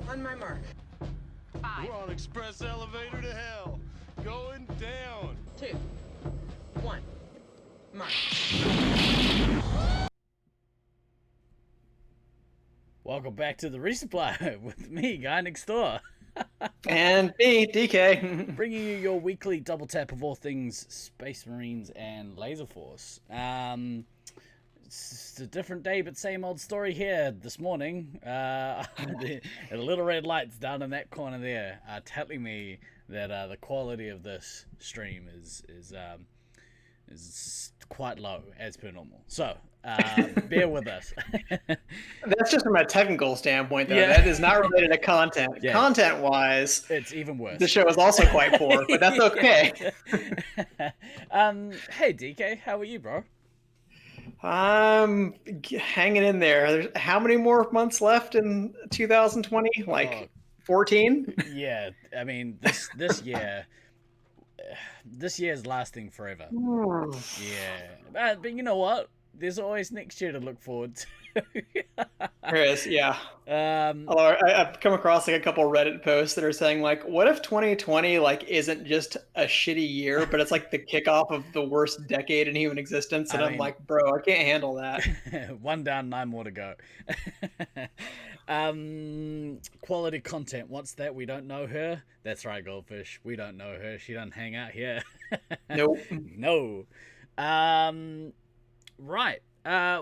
On my mark. 5. We're on express elevator to hell. Going down. 2. 1. Mark. Welcome back to the Resupply with me, guy next door. And me, DK. Bringing you your weekly double tap of all things Space Marines and Laserforce. It's a different day, but same old story here this morning. The little red lights down in that corner there are telling me that the quality of this stream is quite low as per normal. So bear with us. That's just from a technical standpoint, though. Yeah. That is not related to content. Yeah. Content-wise, It's even worse. the show is also quite poor, but that's okay. Hey DK, how are you, bro? I'm hanging in there. There's how many more months left in 2020? Like 14? Yeah, I mean this year is lasting forever. Yeah, but you know what? There's always next year to look forward to. There is, yeah. Although I've come across like a couple Reddit posts that are saying like, what if 2020 like isn't just a shitty year, but it's like the kickoff of the worst decade in human existence? And I'm like, bro, I can't handle that. One down, 9 more to go. Quality content. What's that? We don't know her. That's right, Goldfish. We don't know her. She doesn't hang out here. Nope. No. Right.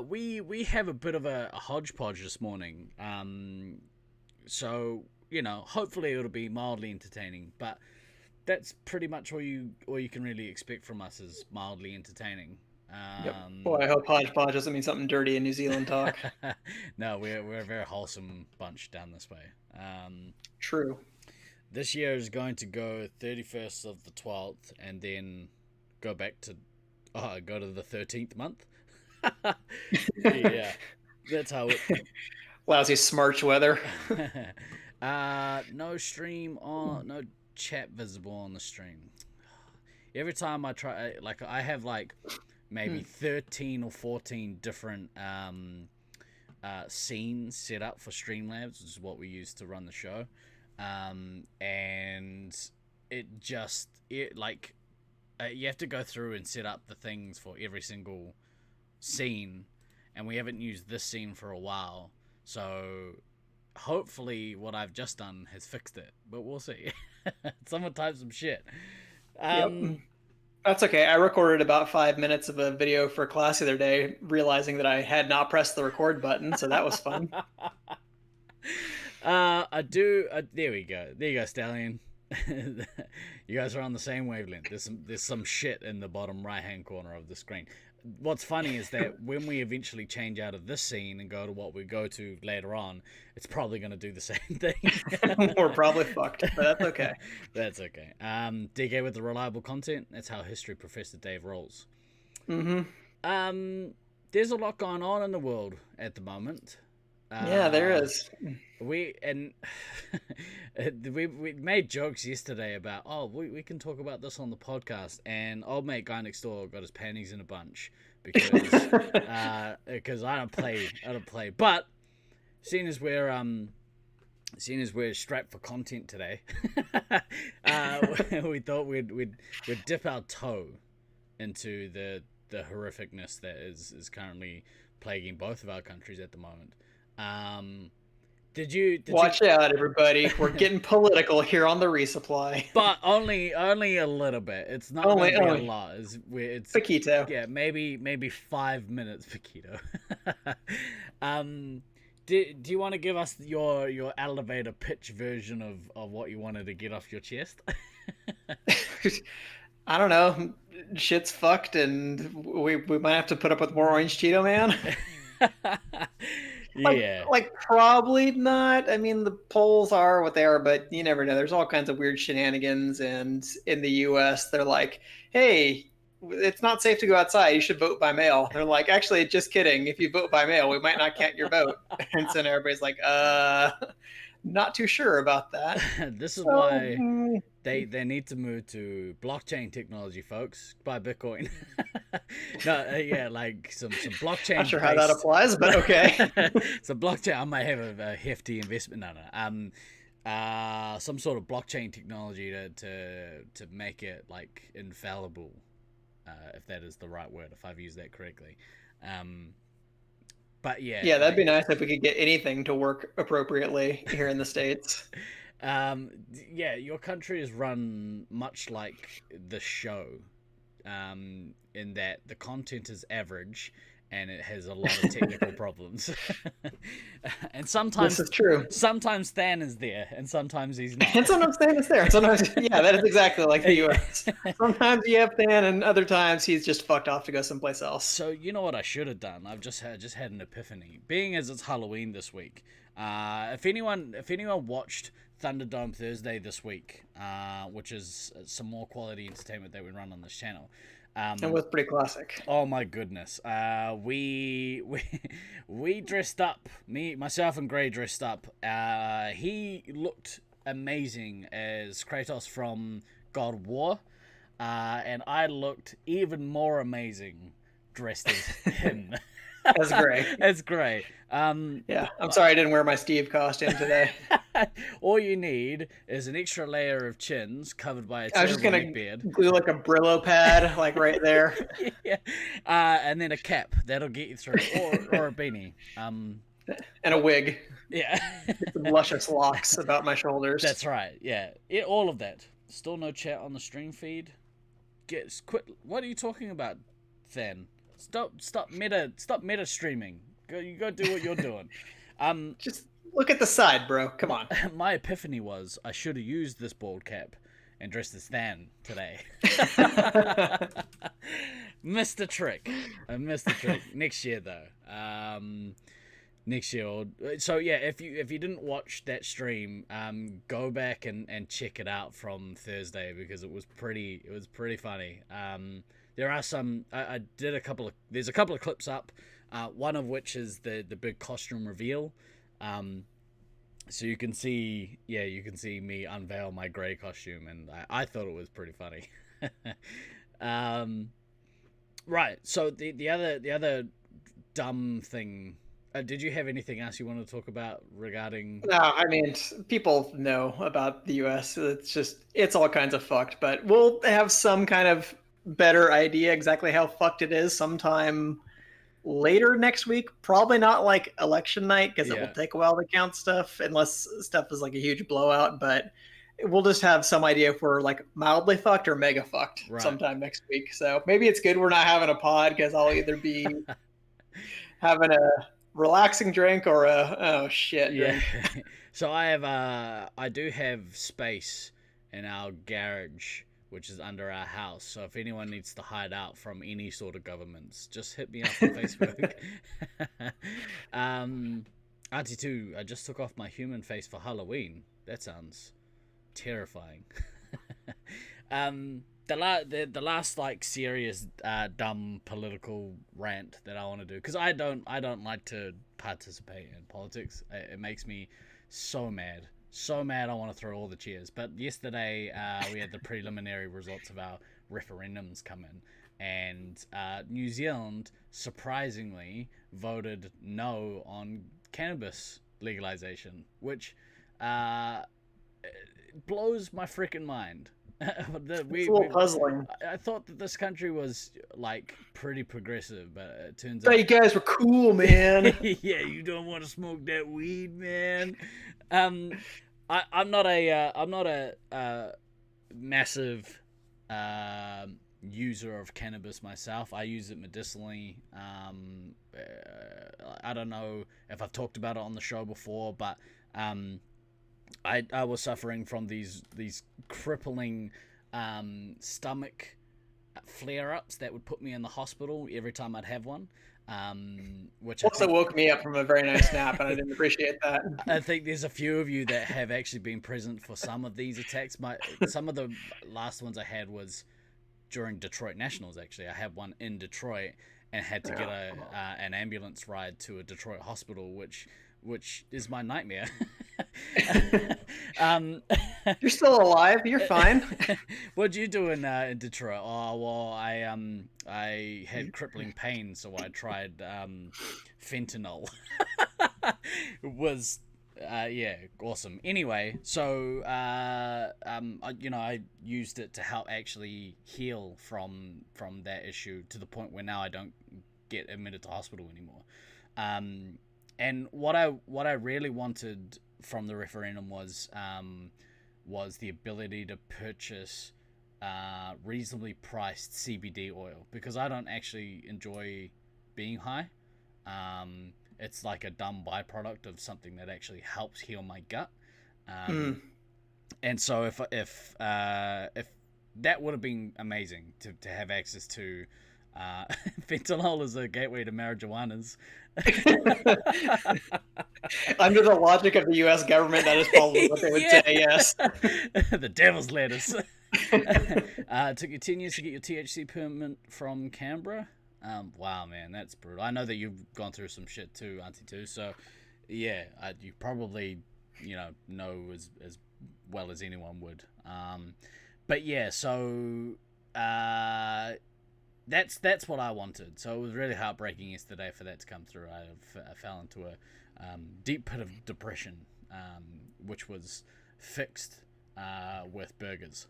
We have a bit of a hodgepodge this morning. So, you know, hopefully it'll be mildly entertaining, but that's pretty much all you can really expect from us is mildly entertaining. Yep. Boy, I hope hodgepodge doesn't mean something dirty in New Zealand talk. No, we're a very wholesome bunch down this way. True. This year is going to go 31st of the 12th and then go back to go to the 13th month. Yeah, that's how it lousy smarch weather. No stream on, no chat visible on the stream. Every time I try, like I have like maybe 13 or 14 different scenes set up for Streamlabs, which is what we use to run the show, and you have to go through and set up the things for every single scene, and we haven't used this scene for a while, so hopefully what I've just done has fixed it, but we'll see. Someone typed some shit. Yep. That's okay. I recorded about 5 minutes of a video for class the other day, realizing that I had not pressed the record button, so that was fun. There we go. There you go, Stallion. You guys are on the same wavelength. There's some shit in the bottom right-hand corner of the screen. What's funny is that when we eventually change out of this scene and go to what we go to later on, it's probably going to do the same thing. We're probably fucked, but that's okay. That's okay. DK with the reliable content. That's how History Professor Dave rolls. Mm-hmm. There's a lot going on in the world at the moment. Yeah, there is. We made jokes yesterday about we can talk about this on the podcast, and old mate guy next door got his panties in a bunch because I don't play. But seeing as we're strapped for content today, we thought we'd dip our toe into the horrificness that is currently plaguing both of our countries at the moment. Did you watch out, everybody? We're getting political here on the Resupply, but only a little bit. It's not only a lot. It's Paquito. Yeah, maybe 5 minutes, Paquito. Do you want to give us your elevator pitch version of what you wanted to get off your chest? I don't know. Shit's fucked, and we might have to put up with more Orange Cheeto Man. Like probably not. I mean, the polls are what they are, but you never know. There's all kinds of weird shenanigans, and in the U.S., they're like, "Hey, it's not safe to go outside. You should vote by mail." They're like, "Actually, just kidding. If you vote by mail, we might not count your vote." And so everybody's like, not too sure about that. This is So, why they need to move to blockchain technology, folks. Buy Bitcoin. No, yeah, like some blockchain. not sure how that applies, but okay. So blockchain. I might have a hefty investment. No. Some sort of blockchain technology to make it like infallible, if that is the right word, if I've used that correctly. But yeah, Yeah, that'd be nice if we could get anything to work appropriately here in the States. Yeah, your country is run much like the show, in that the content is average and it has a lot of technical problems. And sometimes This is true. Sometimes Than is there, and sometimes he's not. And sometimes Than is there. Sometimes, yeah, that is exactly like the U.S. Sometimes you have Than, and other times he's just fucked off to go someplace else. So you know what I should have done? I've just had an epiphany. Being as it's Halloween this week, if anyone watched Thunderdome Thursday this week, which is some more quality entertainment that we run on this channel. It was pretty classic. Oh my goodness. We dressed up. Myself and Gray dressed up. He looked amazing as Kratos from God of War. And I looked even more amazing dressed as him. That's great. That's great. Yeah, I'm sorry I didn't wear my Steve costume today. All you need is an extra layer of chins covered by a I was just terrible gonna neck beard. glue like a Brillo pad, like right there, Yeah. And then a cap that'll get you through, or a beanie. and a wig. Yeah. Some luscious locks about my shoulders. That's right. Yeah. All of that. Still no chat on the stream feed. Quit. What are you talking about, Than? Stop meta streaming. You go do what you're doing. Just look at the side, bro. Come on. My epiphany was I should have used this bald cap and dressed as Than today. Missed a trick. I missed a trick. Next year though. Next year. So yeah, if you didn't watch that stream, go back and check it out from Thursday because it was pretty funny. There are some. I did a couple of. There's a couple of clips up. One of which is the big costume reveal. So you can see me unveil my gray costume, and I thought it was pretty funny. Right. So the other dumb thing. Did you have anything else you want to talk about regarding? No, I mean, people know about the U.S. It's all kinds of fucked, but we'll have some kind of better idea exactly how fucked it is sometime later next week. Probably not like election night because it will take a while to count stuff unless stuff is like a huge blowout, but we'll just have some idea if we're like mildly fucked or mega fucked sometime next week. So maybe it's good we're not having a pod because I'll either be having a relaxing drink or a shit drink. Yeah. So I do have space in our garage, which is under our house. So if anyone needs to hide out from any sort of governments, just hit me up on Facebook. RT2, I just took off my human face for Halloween. That sounds terrifying. The last like serious dumb political rant that I want to do, because I don't like to participate in politics. It makes me so mad. So mad I want to throw all the chairs. But yesterday we had the preliminary results of our referendums come in, and New Zealand surprisingly voted no on cannabis legalization, which blows my freaking mind. It's a little puzzling. I thought that this country was like pretty progressive, but it turns out you guys were cool, man. Yeah, you don't want to smoke that weed, man. I'm not a massive user of cannabis myself. I use it medicinally. I don't know if I've talked about it on the show before, but I was suffering from these crippling stomach flare-ups that would put me in the hospital every time I'd have one. Which also woke me up from a very nice nap, and I didn't appreciate that. I think there's a few of you that have actually been present for some of these attacks. Some of the last ones I had was during Detroit Nationals. Actually, I had one in Detroit and had to get an ambulance ride to a Detroit hospital, which is my nightmare. um, You're still alive. You're fine. what'd you do in Detroit? Oh well, I had crippling pain, so I tried fentanyl. It was yeah, awesome. Anyway, so I used it to help actually heal from that issue to the point where now I don't get admitted to hospital anymore. And what I really wanted from the referendum was the ability to purchase reasonably priced CBD oil, because I don't actually enjoy being high. It's like a dumb byproduct of something that actually helps heal my gut. And so if that would have been amazing to have access to. Fentanyl is a gateway to marijuanas. Under the logic of the U.S. government, that is probably what they would say. Yes. The devil's lettuce. It took you 10 years to get your THC permit from Canberra. Wow, man, that's brutal. I know that you've gone through some shit too, Auntie too. So, yeah, you probably know as well as anyone would. But yeah, so that's what I wanted. So it was really heartbreaking yesterday for that to come through. I fell into a deep pit of depression, which was fixed with burgers.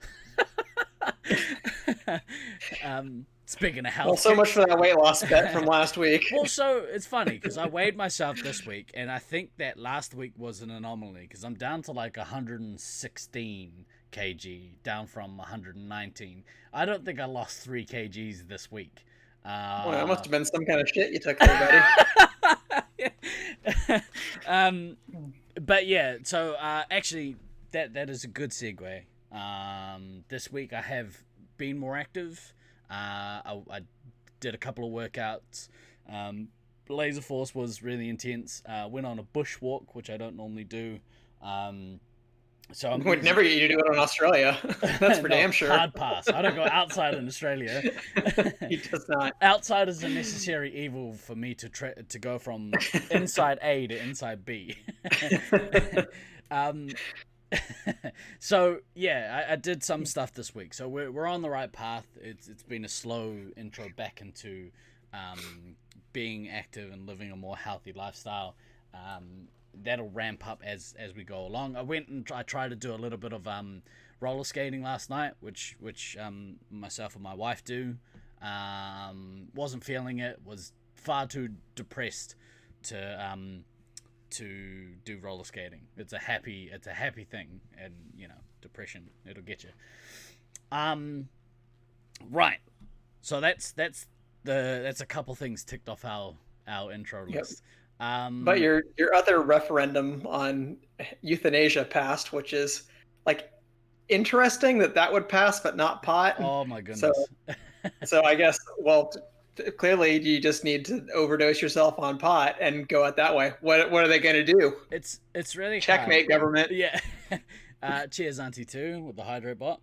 Speaking of health, well, so much for that weight loss bet from last week. Well, so it's funny because I weighed myself this week, and I think that last week was an anomaly because I'm down to like 116 kg, down from 119. I don't think I lost 3 kgs this week. Well, that must have been some kind of shit you took there, buddy. But yeah, so actually, that is a good segue. This week I have been more active. I did a couple of workouts. Laserforce was really intense. Went on a bushwalk, which I don't normally do. So I would never get you to do it in Australia. That's for damn sure. Hard pass. I don't go outside in Australia. He does not. Outside is a necessary evil for me to go from inside A to inside B. So yeah, I did some stuff this week. So we're on the right path. It's been a slow intro back into being active and living a more healthy lifestyle. That'll ramp up as we go along. I went and I tried to do a little bit of roller skating last night, which myself and my wife do. Wasn't feeling it. Was far too depressed to do roller skating. It's a happy thing, and depression, it'll get you. Right. So that's a couple things ticked off our intro list. But your other referendum on euthanasia passed, which is like interesting that would pass but not pot. Oh my goodness. So I guess, well, clearly you just need to overdose yourself on pot and go out that way. What are they going to do? It's really checkmate, hard. Government. Yeah. Cheers, Auntie too, with the hydrate bot.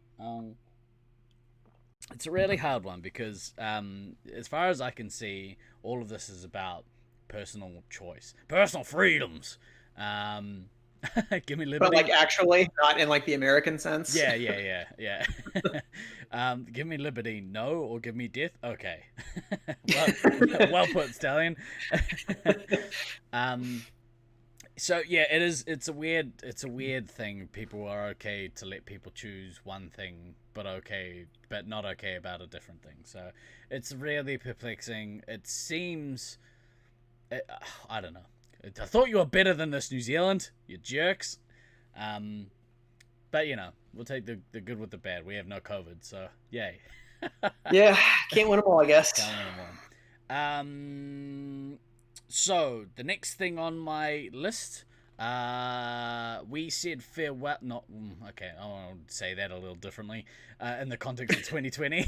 It's a really hard one because as far as I can see, all of this is about personal choice, personal freedoms. Give me liberty. But like actually, not in like the American sense. Yeah. Give me liberty, no, or give me death. Okay. well put, Stallion. So yeah, it's a weird thing. People are okay to let people choose one thing, but not okay about a different thing. So it's really perplexing. It seems, I don't know. I thought you were better than this, New Zealand, you jerks. But we'll take the good with the bad. We have no COVID, so yay. Yeah, can't win them all, I guess. Can't win them all. So the next thing on my list, we said farewell. Not okay. I'll say that a little differently in the context of 2020.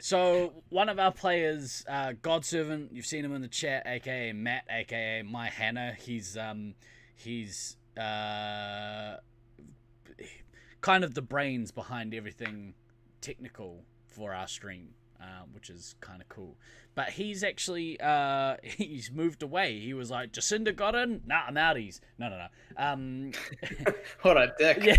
So one of our players, Godservant, you've seen him in the chat, aka Matt, aka My Hannah. He's kind of the brains behind everything technical for our stream. which is kind of cool. But he's actually he's moved away. He was like, Jacinda got in? Nah, I'm outies. No. What a dick.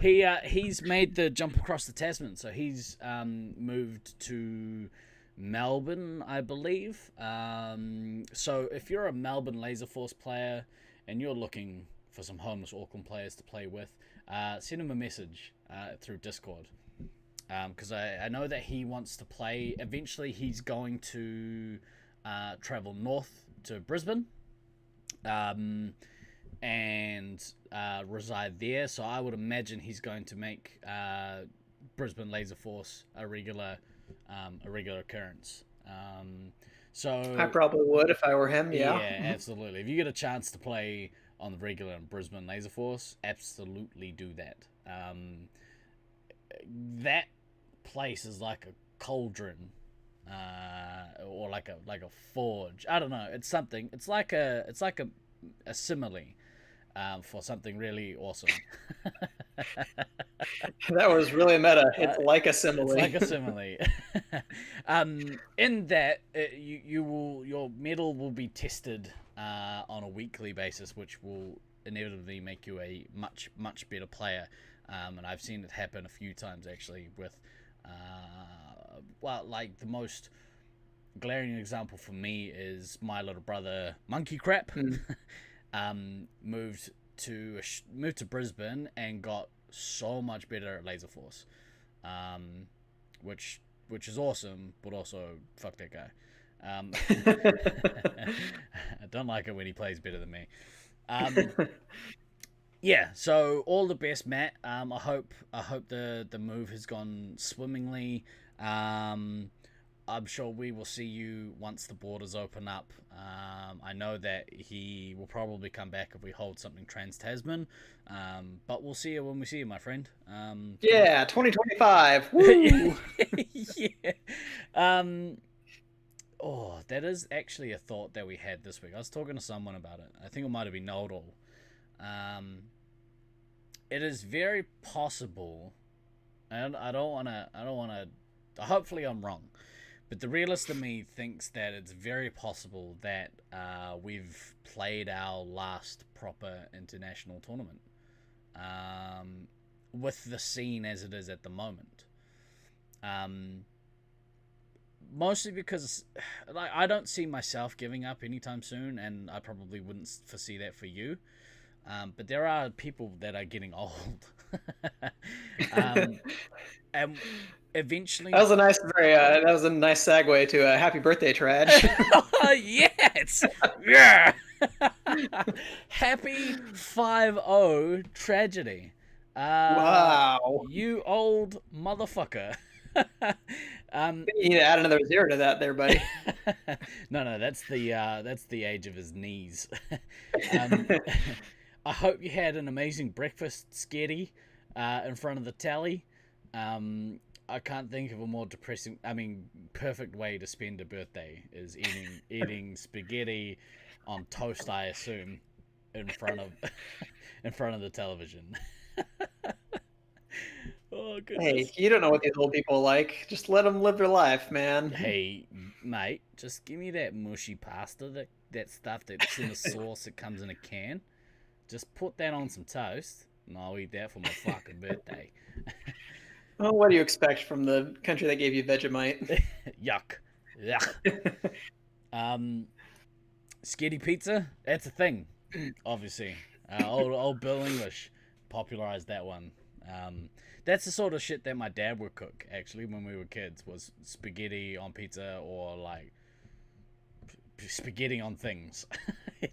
Yeah, he's made the jump across the Tasman, so he's moved to Melbourne, I believe. So if you're a Melbourne Laserforce player and you're looking for some homeless Auckland players to play with, send him a message through Discord. Because I know that he wants to play. Eventually, he's going to travel north to Brisbane and reside there. So I would imagine he's going to make Brisbane Laserforce a regular occurrence. So I probably would if I were him. Yeah. Yeah, absolutely. If you get a chance to play on the regular in Brisbane Laserforce, absolutely do that. That place is like a cauldron, or like a forge. I don't know. It's something. It's like a simile, for something really awesome. That was really meta. It's like a simile. It's like a simile. In that, your metal will be tested on a weekly basis, which will inevitably make you a much better player. And I've seen it happen a few times actually with, like the most glaring example for me is my little brother Monkey Crap. Moved to Brisbane and got so much better at Laserforce, which is awesome, but also fuck that guy. I don't like it when he plays better than me. Yeah, so all the best, Matt. I hope the move has gone swimmingly. I'm sure we will see you once the borders open up. I know that he will probably come back if we hold something trans-Tasman. But we'll see you when we see you, my friend. Yeah, 2025. Woo! Yeah. Oh, that is actually a thought that we had this week. I was talking to someone about it. I think it might have been Nodal. It is very possible, and I don't want to. Hopefully, I'm wrong, but the realist in me thinks that it's very possible that we've played our last proper international tournament, with the scene as it is at the moment. Mostly because, like, I don't see myself giving up anytime soon, and I probably wouldn't foresee that for you. But there are people that are getting old. And eventually... That was a nice segue to a happy birthday, Trad. Yes! Yeah! Happy 5-0 tragedy. Wow. You old motherfucker. You need to add another 0 to that there, buddy. No, that's the age of his knees. I hope you had an amazing breakfast, Sketty, in front of the tally. I can't think of a more perfect way to spend a birthday is eating spaghetti on toast, I assume, in front of the television. Oh, goodness. Hey, you don't know what these old people like. Just let them live their life, man. Hey, mate, just give me that mushy pasta, that stuff that's in a sauce that comes in a can. Just put that on some toast, and I'll eat that for my fucking birthday. Well, what do you expect from the country that gave you Vegemite? Yuck. Skitty pizza, that's a thing, obviously. Old Bill English popularized that one. That's the sort of shit that my dad would cook, actually, when we were kids, was spaghetti on pizza or, like, spaghetti on things.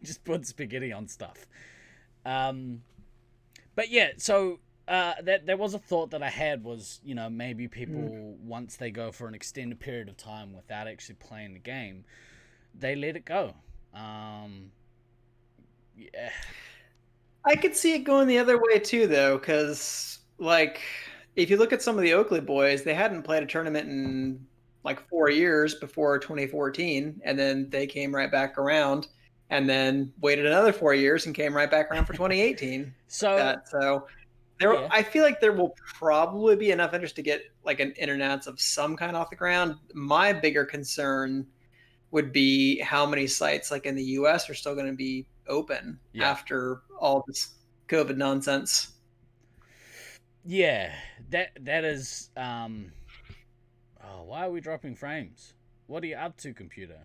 Just put spaghetti on stuff. But yeah, so that was a thought that I had was, maybe people, once they go for an extended period of time without actually playing the game, they let it go. Yeah. I could see it going the other way too, though, because, like, if you look at some of the Oakley boys, they hadn't played a tournament in like 4 years before 2014, and then they came right back around, and then waited another 4 years and came right back around for 2018. So Yeah. I feel like there will probably be enough interest to get like an internet of some kind off the ground. My bigger concern would be how many sites like in the US are still going to be open Yeah. after all this COVID nonsense. Yeah, that is. Oh, why are we dropping frames? What are you up to, computer?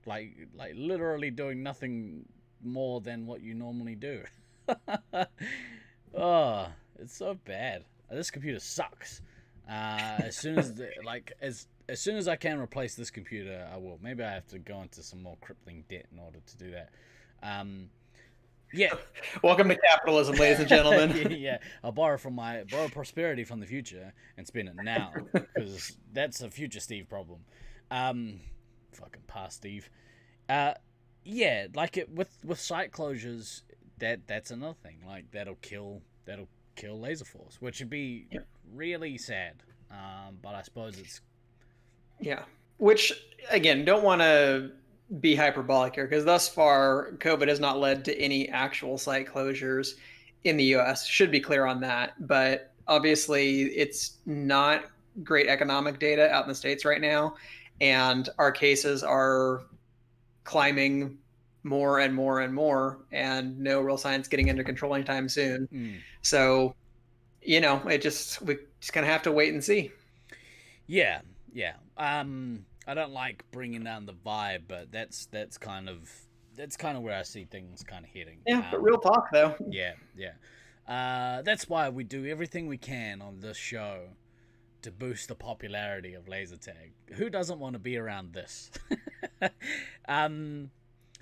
Like literally doing nothing more than what you normally do. Oh, it's so bad. This computer sucks. As soon as as soon as I can replace this computer, I will. Maybe I have to go into some more crippling debt in order to do that. Yeah. Welcome to capitalism, ladies and gentlemen. Yeah, I'll borrow prosperity from the future and spend it now because that's a future Steve problem. Fucking past Steve. Yeah, like it with site closures, that's another thing. Like that'll kill Laserforce, which would be really sad. But I suppose it's Which again, don't want to be hyperbolic here because thus far COVID has not led to any actual site closures in the US. Should be clear on that, but obviously it's not great economic data out in the States right now, and our cases are climbing more and more and more, and no real signs getting under control anytime soon. So, we just kind of have to wait and see. Yeah. I don't like bringing down the vibe, but that's kind of where I see things kind of heading. Yeah, but real talk though. Yeah. That's why we do everything we can on this show to boost the popularity of laser tag. Who doesn't want to be around this?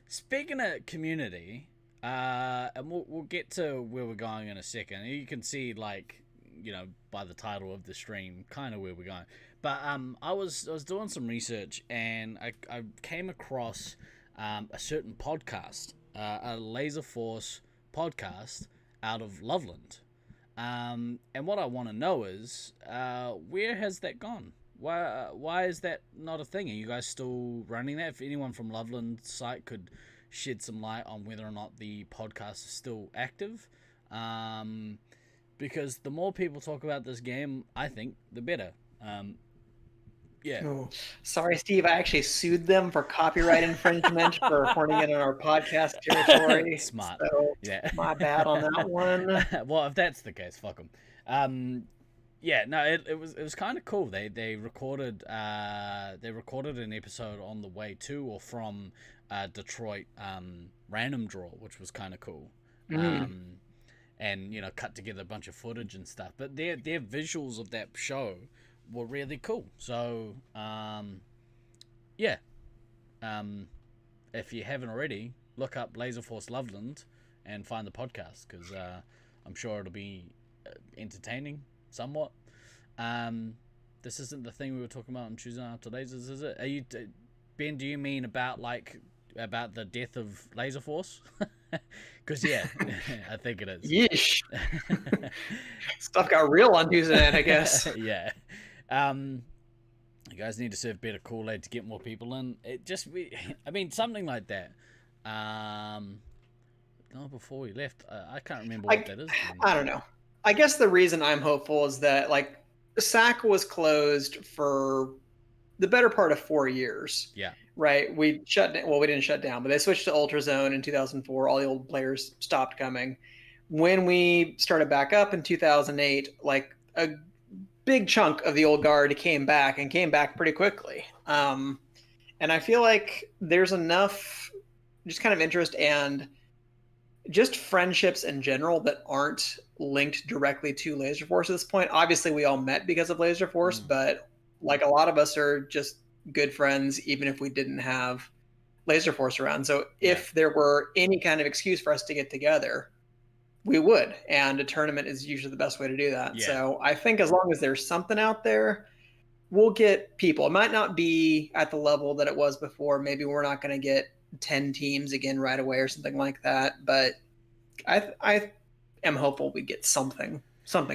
Speaking of community, and we'll get to where we're going in a second. You can see, like, by the title of the stream, kind of where we're going. But I was doing some research and I came across a certain podcast, a Laserforce podcast out of Loveland. And what I want to know is, where has that gone? Why is that not a thing? Are you guys still running that? If anyone from Loveland's site could shed some light on whether or not the podcast is still active. Because the more people talk about this game, I think, the better. Yeah. Oh, sorry, Steve. I actually sued them for copyright infringement for horning in on our podcast territory. Smart. So, yeah. My bad on that one. Well, if that's the case, fuck them. Yeah. No, it was kind of cool. They recorded an episode on the way to or from Detroit Random Draw, which was kind of cool. And cut together a bunch of footage and stuff. But their visuals of that show were really cool. So if you haven't already, look up Laserforce Loveland and find the podcast because I'm sure it'll be entertaining somewhat. This isn't the thing we were talking about on Tuesday After Lasers, is it? Are you Ben? Do you mean about the death of Laserforce? Because I think it is. Yeesh. Stuff got real on Tuesday night, I guess. Yeah. You guys need to serve better Kool-Aid to get more people in. Something like that. Before we left, I can't remember what that is. I don't know. I guess the reason I'm hopeful is that SAC was closed for the better part of 4 years. Yeah. Right. We shut down. Well, we didn't shut down, but they switched to Ultrazone in 2004. All the old players stopped coming. When we started back up in 2008, a big chunk of the old guard came back pretty quickly. And I feel like there's enough just kind of interest and just friendships in general that aren't linked directly to Laserforce at this point. Obviously, we all met because of Laserforce, but a lot of us are just good friends, even if we didn't have Laserforce around. So if there were any kind of excuse for us to get together, we would. And a tournament is usually the best way to do that. Yeah. So I think as long as there's something out there, we'll get people. It might not be at the level that it was before. Maybe we're not going to get 10 teams again right away or something like that. But I am hopeful we get something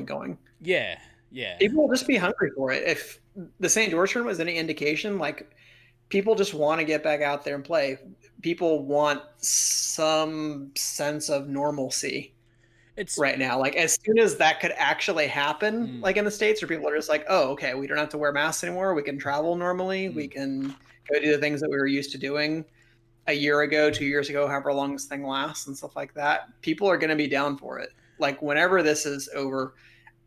going. Yeah. People will just be hungry for it. If the St. George tournament was any indication, people just want to get back out there and play. People want some sense of normalcy. It's right now. Like as soon as that could actually happen, Mm. like in the States where people are just like, oh, okay, we don't have to wear masks anymore. We can travel normally. We can go do the things that we were used to doing a year ago, 2 years ago, however long this thing lasts and stuff like that. People are going to be down for it. Like whenever this is over,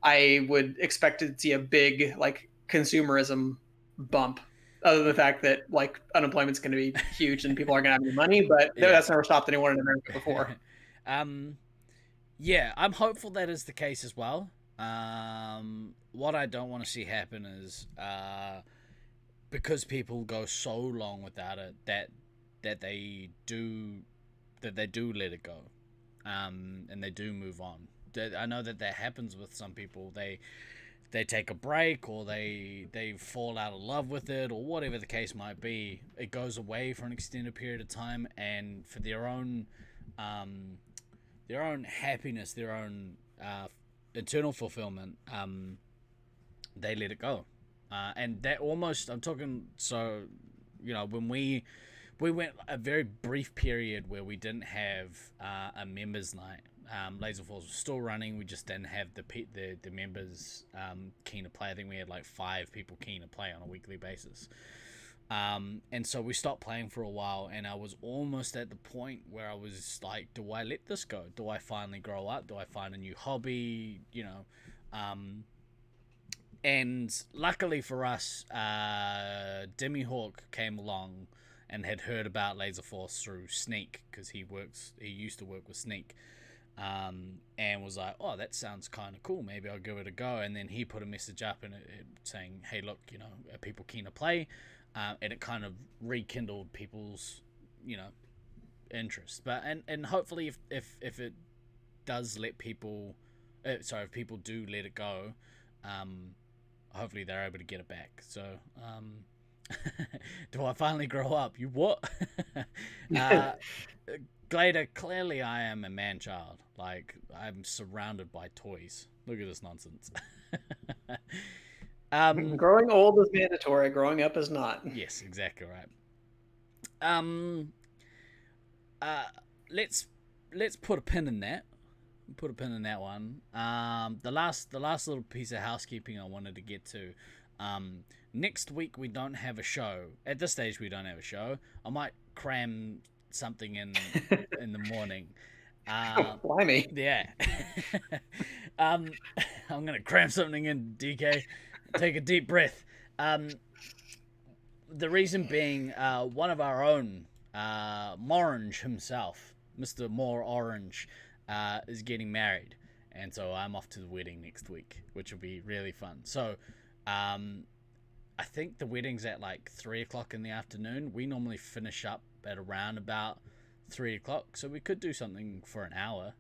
I would expect to see a big like consumerism bump. Other than the fact that like unemployment's going to be huge and people aren't going to have any money, but Yeah. that's never stopped anyone in America before. Yeah, I'm hopeful that is the case as well. What I don't want to see happen is because people go so long without it that they do let it go, and they do move on. I know that happens with some people. They take a break, or they fall out of love with it, or whatever the case might be. It goes away for an extended period of time, and for their own happiness, their own internal fulfillment, they let it go. And that almost, I'm talking, so, when we went a very brief period where we didn't have a members night. Laserforce was still running. We just didn't have the members keen to play. I think we had like 5 people keen to play on a weekly basis. And so we stopped playing for a while, and I was almost at the point where I was like, do I let this go? Do I finally grow up? Do I find a new hobby? And luckily for us, Demi Hawk came along and had heard about Laserforce through Sneak, because he used to work with Sneak, and was like, oh, that sounds kind of cool, maybe I'll give it a go. And then he put a message up and it saying, hey, look, are people keen to play? And it kind of rekindled people's interest. But and hopefully if it does let people, if people do let it go, hopefully they're able to get it back. So do I finally grow up? You what? Glader, clearly I am a man child. Like, I'm surrounded by toys. Look at this nonsense. Growing old is mandatory. Growing up is not. Yes, exactly right. Let's put a pin in that. Put a pin in that one. The last little piece of housekeeping I wanted to get to. Next week we don't have a show. At this stage we don't have a show. I might cram something in the morning. Blimey. Yeah. I'm gonna cram something in, DK. Take a deep breath. The reason being, one of our own, Morange himself, Mr. More Orange, is getting married, and so I'm off to the wedding next week, which will be really fun. So, I think the wedding's at like 3:00 in the afternoon. We normally finish up at around about 3:00, so we could do something for an hour.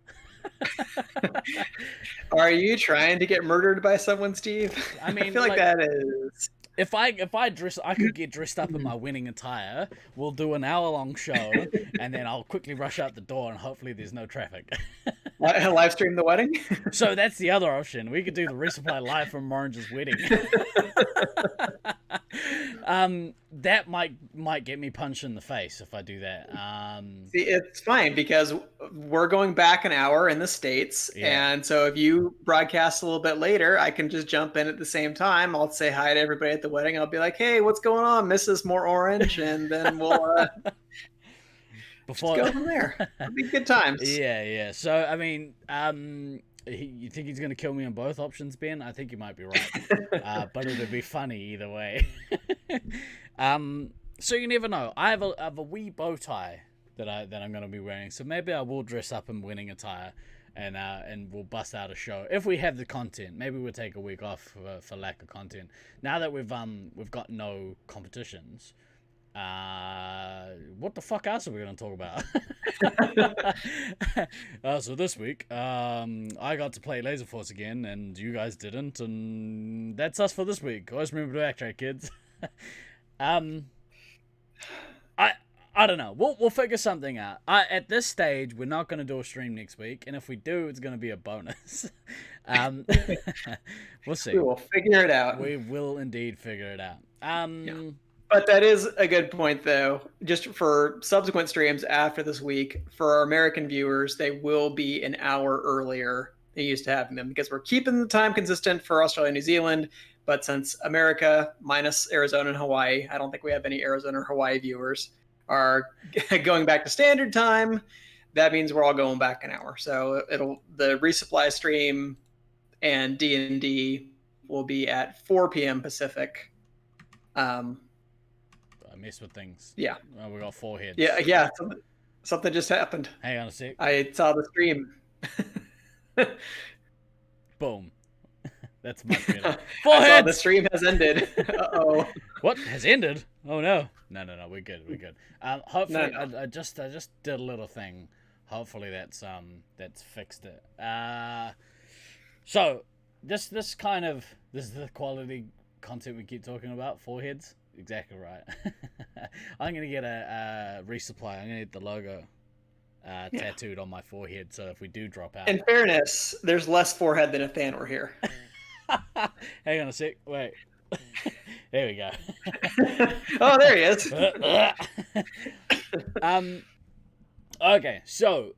Are you trying to get murdered by someone, Steve? I mean, I feel like that is. If I could get dressed up in my wedding attire. We'll do an hour-long show, and then I'll quickly rush out the door, and hopefully there's no traffic. Live stream the wedding? So that's the other option. We could do the Resupply live from Orange's wedding. That might get me punched in the face if I do that. See, it's fine because we're going back an hour in the States, and so if you broadcast a little bit later, I can just jump in at the same time. I'll say hi to everybody at the wedding. I'll be like, "Hey, what's going on, Mrs. More Orange?" And then we'll before just go from there. It'll be good times. Yeah. So I mean, you think he's gonna kill me on both options, Ben? I think you might be right, but it'll be funny either way. So you never know. I have a wee bow tie that I'm gonna be wearing, so maybe I will dress up in wedding attire, and we'll bust out a show if we have the content. Maybe we'll take a week off for lack of content. Now that we've got no competitions. What the fuck else are we gonna talk about? So this week, I got to play Laserforce again, and you guys didn't, and that's us for this week. Always remember to backtrack, kids. I don't know. We'll figure something out. At this stage, we're not gonna do a stream next week, and if we do, it's gonna be a bonus. We'll see. We will figure it out. We will indeed figure it out. Yeah. But that is a good point, though. Just for subsequent streams after this week, for our American viewers, they will be an hour earlier than used to having them because we're keeping the time consistent for Australia and New Zealand. But since America, minus Arizona and Hawaii, I don't think we have any Arizona or Hawaii viewers, are going back to standard time, that means we're all going back an hour. So the resupply stream and D&D will be at 4 p.m. Pacific. I mess with things. Yeah. We got 4 heads. Yeah. Something just happened. Hang on a sec. I saw the stream. Boom. That's much better. 4 heads! The stream has ended. Uh-oh. What? Has ended? Oh, no. No. We're good. Hopefully, No. I just did a little thing. Hopefully that's fixed it. So, this is the quality content we keep talking about. 4 heads. Exactly right. I'm gonna get a resupply. I'm gonna get the logo tattooed on my forehead. So if we do drop out, In fairness, there's less forehead than if Than were here. Hang on a sec. Wait. There we go. Oh, there he is. Okay, so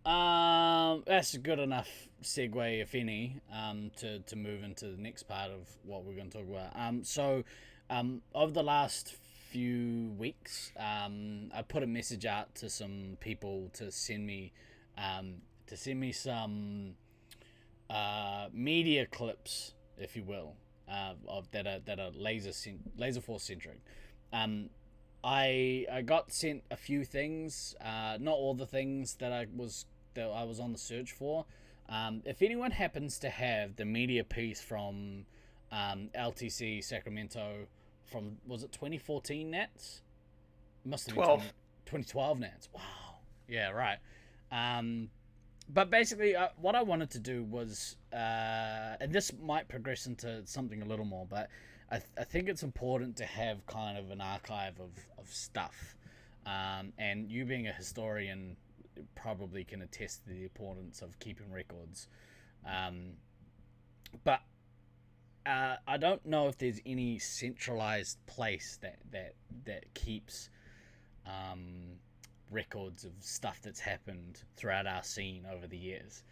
that's a good enough segue, if any, to move into the next part of what we're going to talk about. Over the last few weeks, I put a message out to some people to send me some media clips, if you will, that are Laserforce centric. I got sent a few things, not all the things that I was on the search for. If anyone happens to have the media piece from LTC Sacramento from, was it 2014 Nats? Must have been 2012 Nats. Wow. Yeah, right. But basically, what I wanted to do was, and this might progress into something a little more, but I think it's important to have kind of an archive of stuff. And you being a historian probably can attest to the importance of keeping records. But I don't know if there's any centralized place that keeps records of stuff that's happened throughout our scene over the years.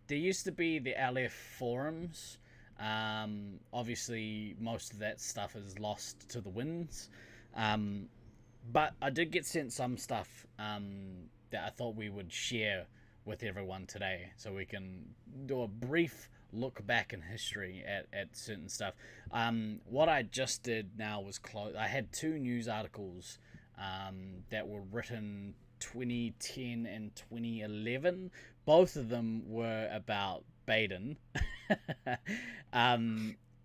There used to be the LF forums. Obviously, most of that stuff is lost to the winds. But I did get sent some stuff that I thought we would share with everyone today, so we can do a brief look back in history at certain stuff. What I just did now was I had 2 news articles that were written 2010 and 2011. Both of them were about Baden.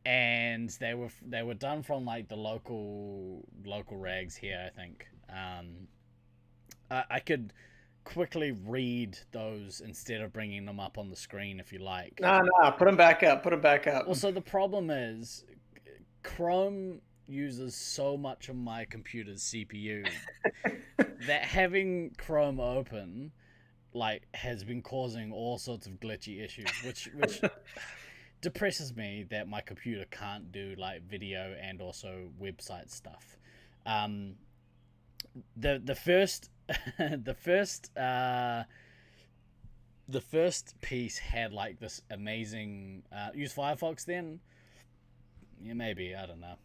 And they were done from like the local rags here, I think. I could quickly read those instead of bringing them up on the screen if you like. No, put them back up. Well, so the problem is Chrome uses so much of my computer's CPU that having Chrome open like has been causing all sorts of glitchy issues, which depresses me that my computer can't do like video and also website stuff. The first the first piece had like this amazing use Firefox then? Yeah, maybe, I don't know.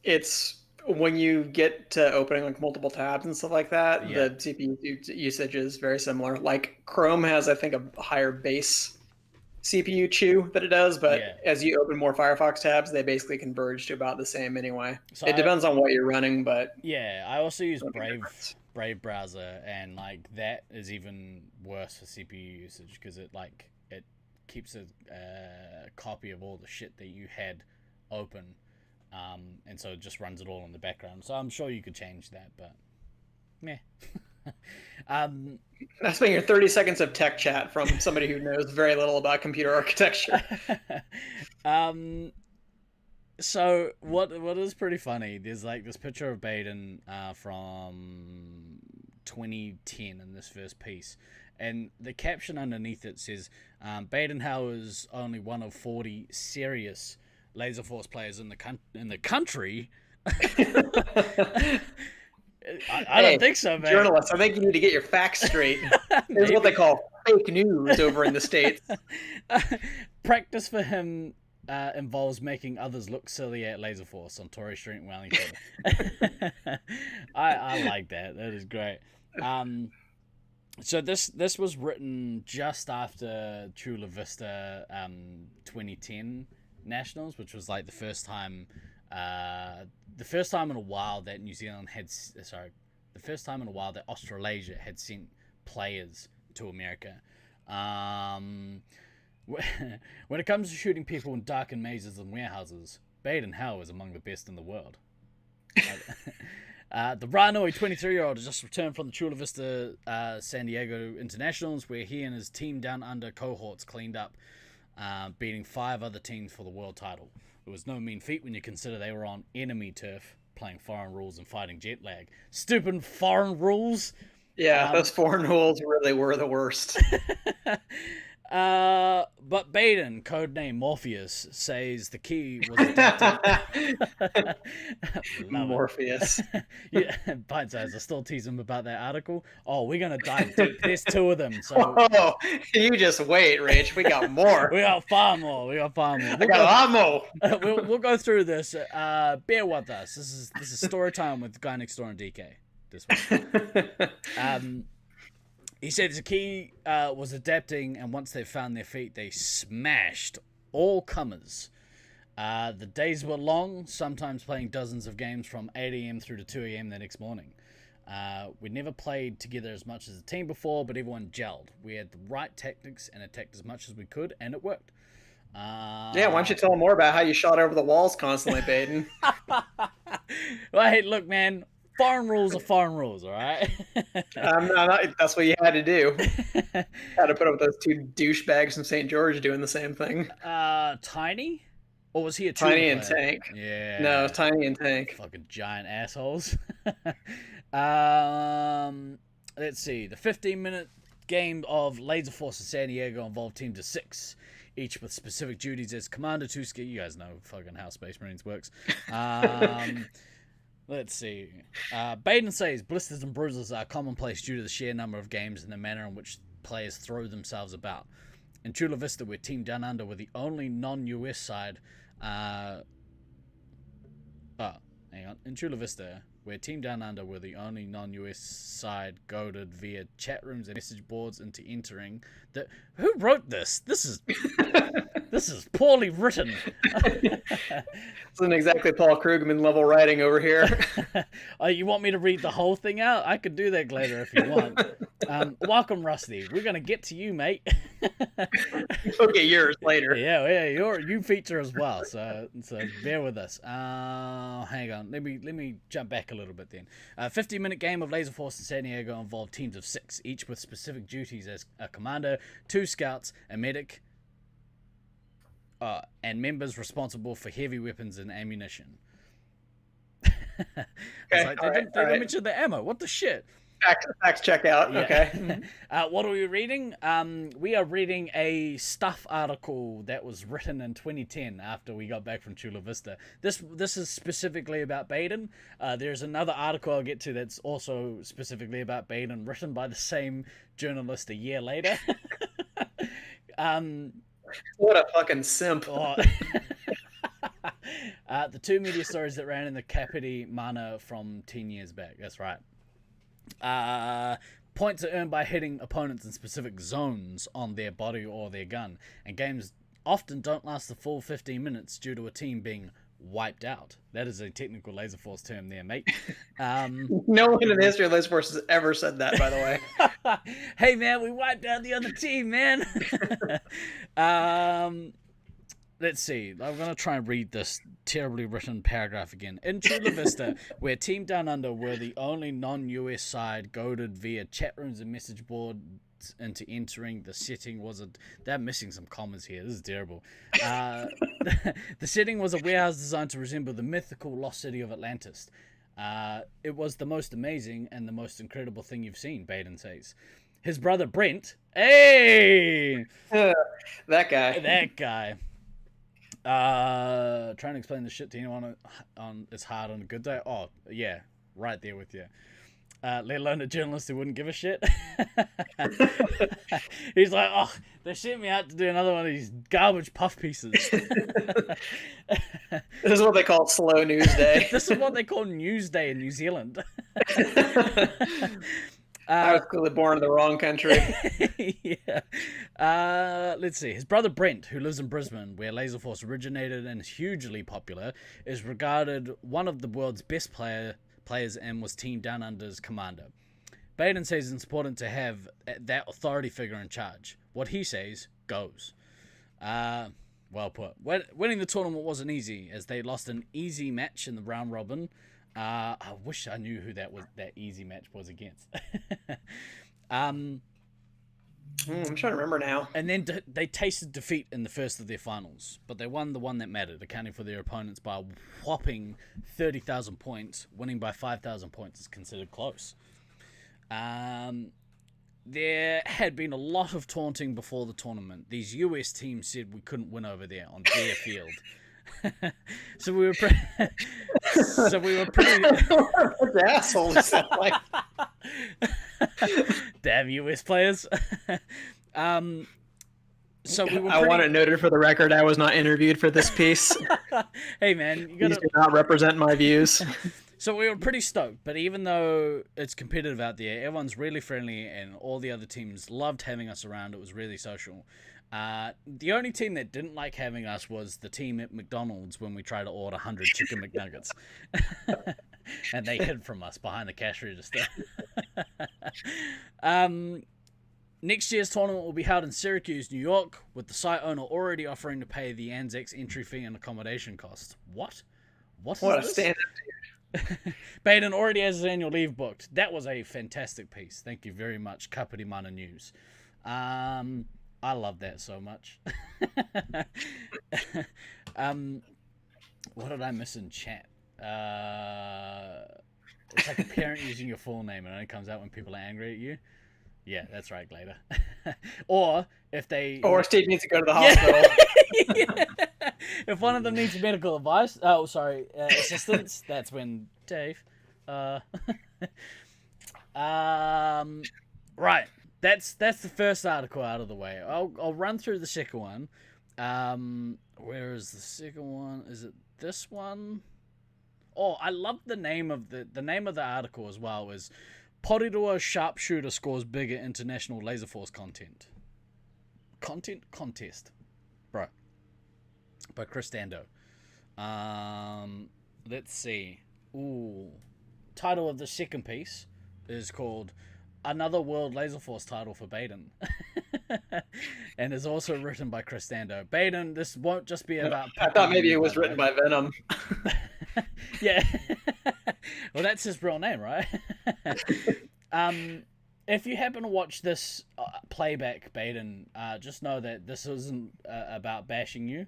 It's when you get to opening like multiple tabs and stuff like that, Yeah. the CPU usage is very similar. Like Chrome has, I think, a higher base CPU chew that it does, but Yeah. as you open more Firefox tabs, they basically converge to about the same anyway. So it depends on what you're running, but yeah, I also use Don't make a difference. Brave browser, and like that is even worse for CPU usage because it keeps a copy of all the shit that you had open, and so it just runs it all in the background. So I'm sure you could change that, but meh. That's been your 30 seconds of tech chat from somebody who knows very little about computer architecture. So what is pretty funny, there's like this picture of Baden from 2010 in this first piece, and the caption underneath it says Baden-Howell is only one of 40 serious Laserforce players in the country, I don't think so, man. Journalists, I think you need to get your facts straight. Here's what Maybe. they call fake news over in the States. Practice for him involves making others look silly at Laserforce on Torrey Street in Wellington. I like that. That is great. So this was written just after Chula Vista 2010 Nationals, which was like the first time in a while that the first time in a while that Australasia had sent players to America. When it comes to shooting people in darkened mazes and warehouses, Baden Howell is among the best in the world. The Ranoi 23-year-old has just returned from the Chula Vista San Diego Internationals, where he and his Team Down Under cohorts cleaned up, beating 5 other teams for the world title. It was no mean feat when you consider they were on enemy turf, playing foreign rules and fighting jet lag. Stupid foreign rules! Yeah, those foreign rules really were the worst. But Baden, codename Morpheus, says the key was adapting. Morpheus. Yeah, bite size. I still tease him about that article. Oh, we're gonna dive deep. There's 2 of them. So Oh, you just wait, Rich. We got more. we got far more. I got a lot more. We'll go through this. Bear with us. This is story time with Guy Next Door and DK. This week. He said the key was adapting, and once they found their feet, they smashed all comers. The days were long, sometimes playing dozens of games from 8 a.m. through to 2 a.m. the next morning. We'd never played together as much as a team before, but everyone gelled. We had the right tactics and attacked as much as we could, and it worked. Yeah, why don't you tell them more about how you shot over the walls constantly, Baden? Well, hey, look, man. Foreign rules are foreign rules, all right? That's what you had to do. Had to put up with those 2 douchebags from St. George doing the same thing. Tiny? Or was he a Tiny and player? Tank? Yeah. No, Tiny and Tank. Fucking giant assholes. Let's see. The 15-minute game of Laserforce in San Diego involved teams of 6, each with specific duties as Commander 2 ski. You guys know fucking how Space Marines works. Let's see. Baden says blisters and bruises are commonplace due to the sheer number of games and the manner in which players throw themselves about. In Chula Vista, where Team Down Under were the only non-US side... In Chula Vista, where Team Down Under were the only non-US side goaded via chat rooms and message boards into entering... Who wrote this? This is poorly written. This isn't exactly Paul Krugman level writing over here. Oh, you want me to read the whole thing out? I could do that later if you want. Welcome, Rusty. We're gonna get to you, mate. We'll get yours later. Yeah, you feature as well. So bear with us. Hang on. Let me jump back a little bit then. 50-minute game of Laserforce in San Diego involved teams of 6, each with specific duties as a commander, 2 scouts, a medic, and members responsible for heavy weapons and ammunition. They didn't mention the ammo. What the shit? Facts check out. Yeah. Okay. What are we reading? We are reading a stuff article that was written in 2010 after we got back from Chula Vista. This is specifically about Baden. There's another article I'll get to that's also specifically about Baden, written by the same journalist a year later. What a fucking simp. The 2 media stories that ran in the Kapiti Mana from 10 years back. That's right. Points are earned by hitting opponents in specific zones on their body or their gun, and games often don't last the full 15 minutes due to a team being wiped out. That is a technical Laserforce term there, mate. No one in the history of Laserforce has ever said that, by the way. Hey, man, we wiped out the other team, man. Let's see. I'm going to try and read this terribly written paragraph again. In Chula Vista, where Team Down Under were the only non-US side goaded via chat rooms and message boards into entering, the setting was they're missing some commas here. This is terrible. The setting was a warehouse designed to resemble the mythical lost city of Atlantis. It was the most amazing and the most incredible thing you've seen, Baden says. His brother Brent, hey! That guy. Trying to explain the shit to anyone on it's hard on a good day. Oh yeah, right there with you. Let alone a journalist who wouldn't give a shit. He's like, oh, they sent me out to do another one of these garbage puff pieces. This is what they call slow news day. This is what they call news day in New Zealand. I was clearly born in the wrong country. Yeah. Let's see. His brother Brent, who lives in Brisbane, where Laserforce originated and is hugely popular, is regarded one of the world's best players and was Team Down Under's commander. Baden says it's important to have that authority figure in charge. What he says goes. Well put. Winning the tournament wasn't easy, as they lost an easy match in the round robin. I wish I knew who that easy match was against. I'm trying to remember now. And then they tasted defeat in the first of their finals, but they won the one that mattered, accounting for their opponents by a whopping 30,000 points. Winning by 5,000 points is considered close. There had been a lot of taunting before the tournament. These US teams said we couldn't win over there on their field. So we were pretty. What assholes sound like? Damn US players. So we were. I want it noted for the record. I was not interviewed for this piece. Hey man, you These do not represent my views. So we were pretty stoked, but even though it's competitive out there, everyone's really friendly, and all the other teams loved having us around. It was really social. The only team that didn't like having us was the team at McDonald's when we tried to order 100 chicken McNuggets. And they hid from us behind the cash register. Next year's tournament will be held in Syracuse, New York, with the site owner already offering to pay the Anzacs entry fee and accommodation costs. What? What a this? stand-up. Baden already has his annual leave booked. That was a fantastic piece. Thank you very much, Kapiti Mana News. I love that so much. What did I miss in chat? It's like a parent using your full name and it only comes out when people are angry at you. Yeah, that's right, Glader. Or Steve needs to go to the hospital. Yeah. If one of them needs medical advice, assistance, that's when Dave. Right. That's the first article out of the way. I'll run through the second one. Where is the second one? Is it this one? Oh, I love the name of the name of the article as well. Is Porirua Sharpshooter scores bigger international Laserforce contest, bro, by Chris Dando. Let's see. Ooh, title of the second piece is called Another World Laserforce title for Baden. And is also written by Chris Dando. Baden, this won't just be about... I thought maybe it was written by Venom. Yeah. Well, that's his real name, right? If you happen to watch this playback, Baden, just know that this isn't about bashing you.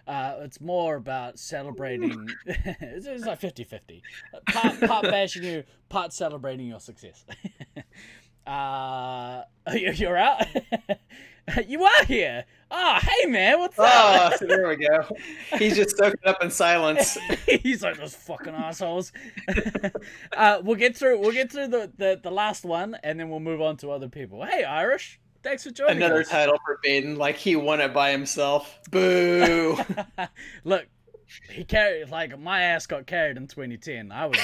It's more about celebrating. It's like 50-50. Part bashing you, part celebrating your success. You're out? You are here. Oh, hey man, what's up? Oh, so there we go. He's just soaking up in silence. He's like, those fucking assholes. We'll get through the last one, and then we'll move on to other people. Hey, Irish, thanks for joining Another us. title for Baden, like he won it by himself. Boo. Look, he carried, like, my ass got carried in 2010. I was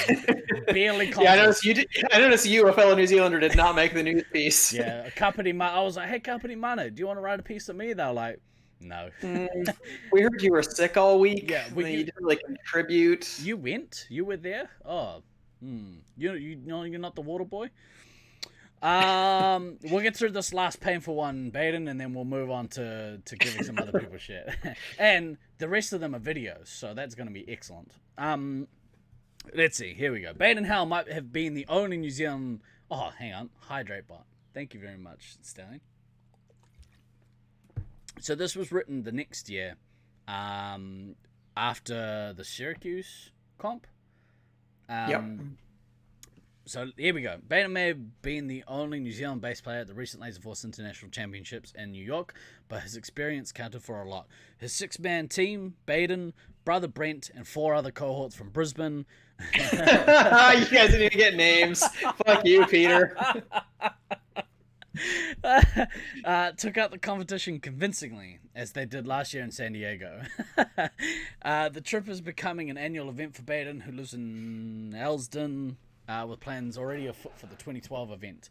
barely conscious. Yeah, I noticed you, a fellow New Zealander, did not make the news piece. Yeah, I was like, hey, Kapiti Mana, do you want to write a piece of me? They're like, no. We heard you were sick all week. Yeah, you didn't really contribute. You went? You were there? Oh, you know you're not the water boy? We'll get through this last painful one, Baden, and then we'll move on to giving some other people shit. And the rest of them are videos, so that's going to be excellent. Let's see. Here we go. Baden Howell might have been the only New Zealand... Oh, hang on. Hydrate bot. Thank you very much, Stallion. So this was written the next year, after the Syracuse comp. Yep. So here we go. Baden may have been the only New Zealand-based player at the recent Laserforce International Championships in New York, but his experience counted for a lot. His 6-man team, Baden, brother Brent, and 4 other cohorts from Brisbane. You guys didn't even get names. Fuck you, Peter. Took out the competition convincingly, as they did last year in San Diego. The trip is becoming an annual event for Baden, who lives in Elsdon, with plans already afoot for the 2012 event.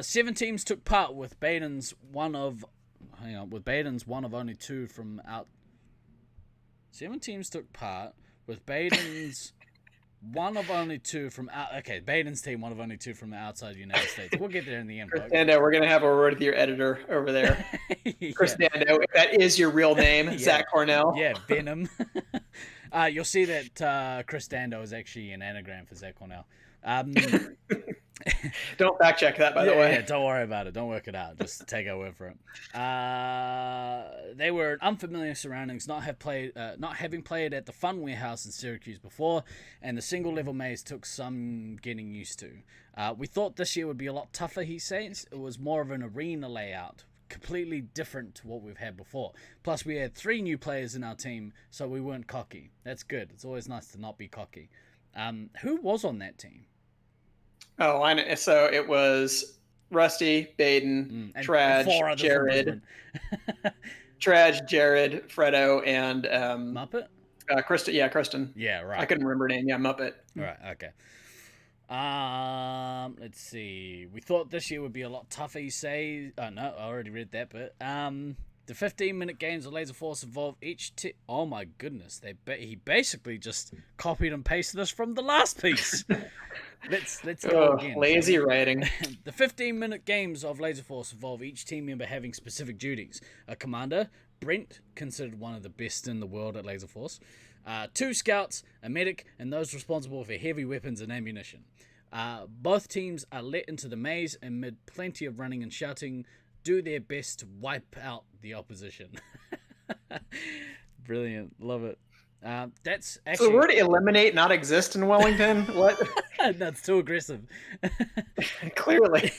7 teams took part, with Baden's one of only 2 from out. 7 teams took part, with Baden's one of only 2 from out. Okay, Baden's team, one of only 2 from outside the United States. We'll get there in the end, folks. Dando, we're gonna have a word with your editor over there. Yeah. Chris Dando, if that is your real name, Yeah. Zach Cornell. Yeah, Venom. You'll see that Chris Dando is actually an anagram for Zach Cornell. Don't fact check that, by the way. Yeah, don't worry about it. Don't work it out. Just take our word for it. They were in unfamiliar surroundings, not having played at the Fun Warehouse in Syracuse before, and the single-level maze took some getting used to. We thought this year would be a lot tougher, he says. It was more of an arena layout, completely different to what we've had before. Plus, we had 3 new players in our team, so we weren't cocky. That's good. It's always nice to not be cocky. Who was on that team? Oh, I know. So it was Rusty, Baden, And Traj, 4 others from Jared, Brisbane. Traj, Jared, Fredo, and Muppet? Kristen. Yeah, Kristen. Yeah, right. I couldn't remember her name. Yeah, Muppet. Right, okay. Let's see. We thought this year would be a lot tougher, you say. Oh, no, I already read that bit. The 15-minute games of Laserforce involve each oh my goodness, he basically just copied and pasted this from the last piece. Let's go again. Lazy writing. The 15-minute games of Laserforce involve each team member having specific duties. A commander, Brent, considered one of the best in the world at Laserforce. 2 scouts, a medic, and those responsible for heavy weapons and ammunition. Both teams are let into the maze amid plenty of running and shouting, do their best to wipe out the opposition. Brilliant. Love it. That's actually... So the word eliminate not exist in Wellington? What? That's too aggressive. Clearly.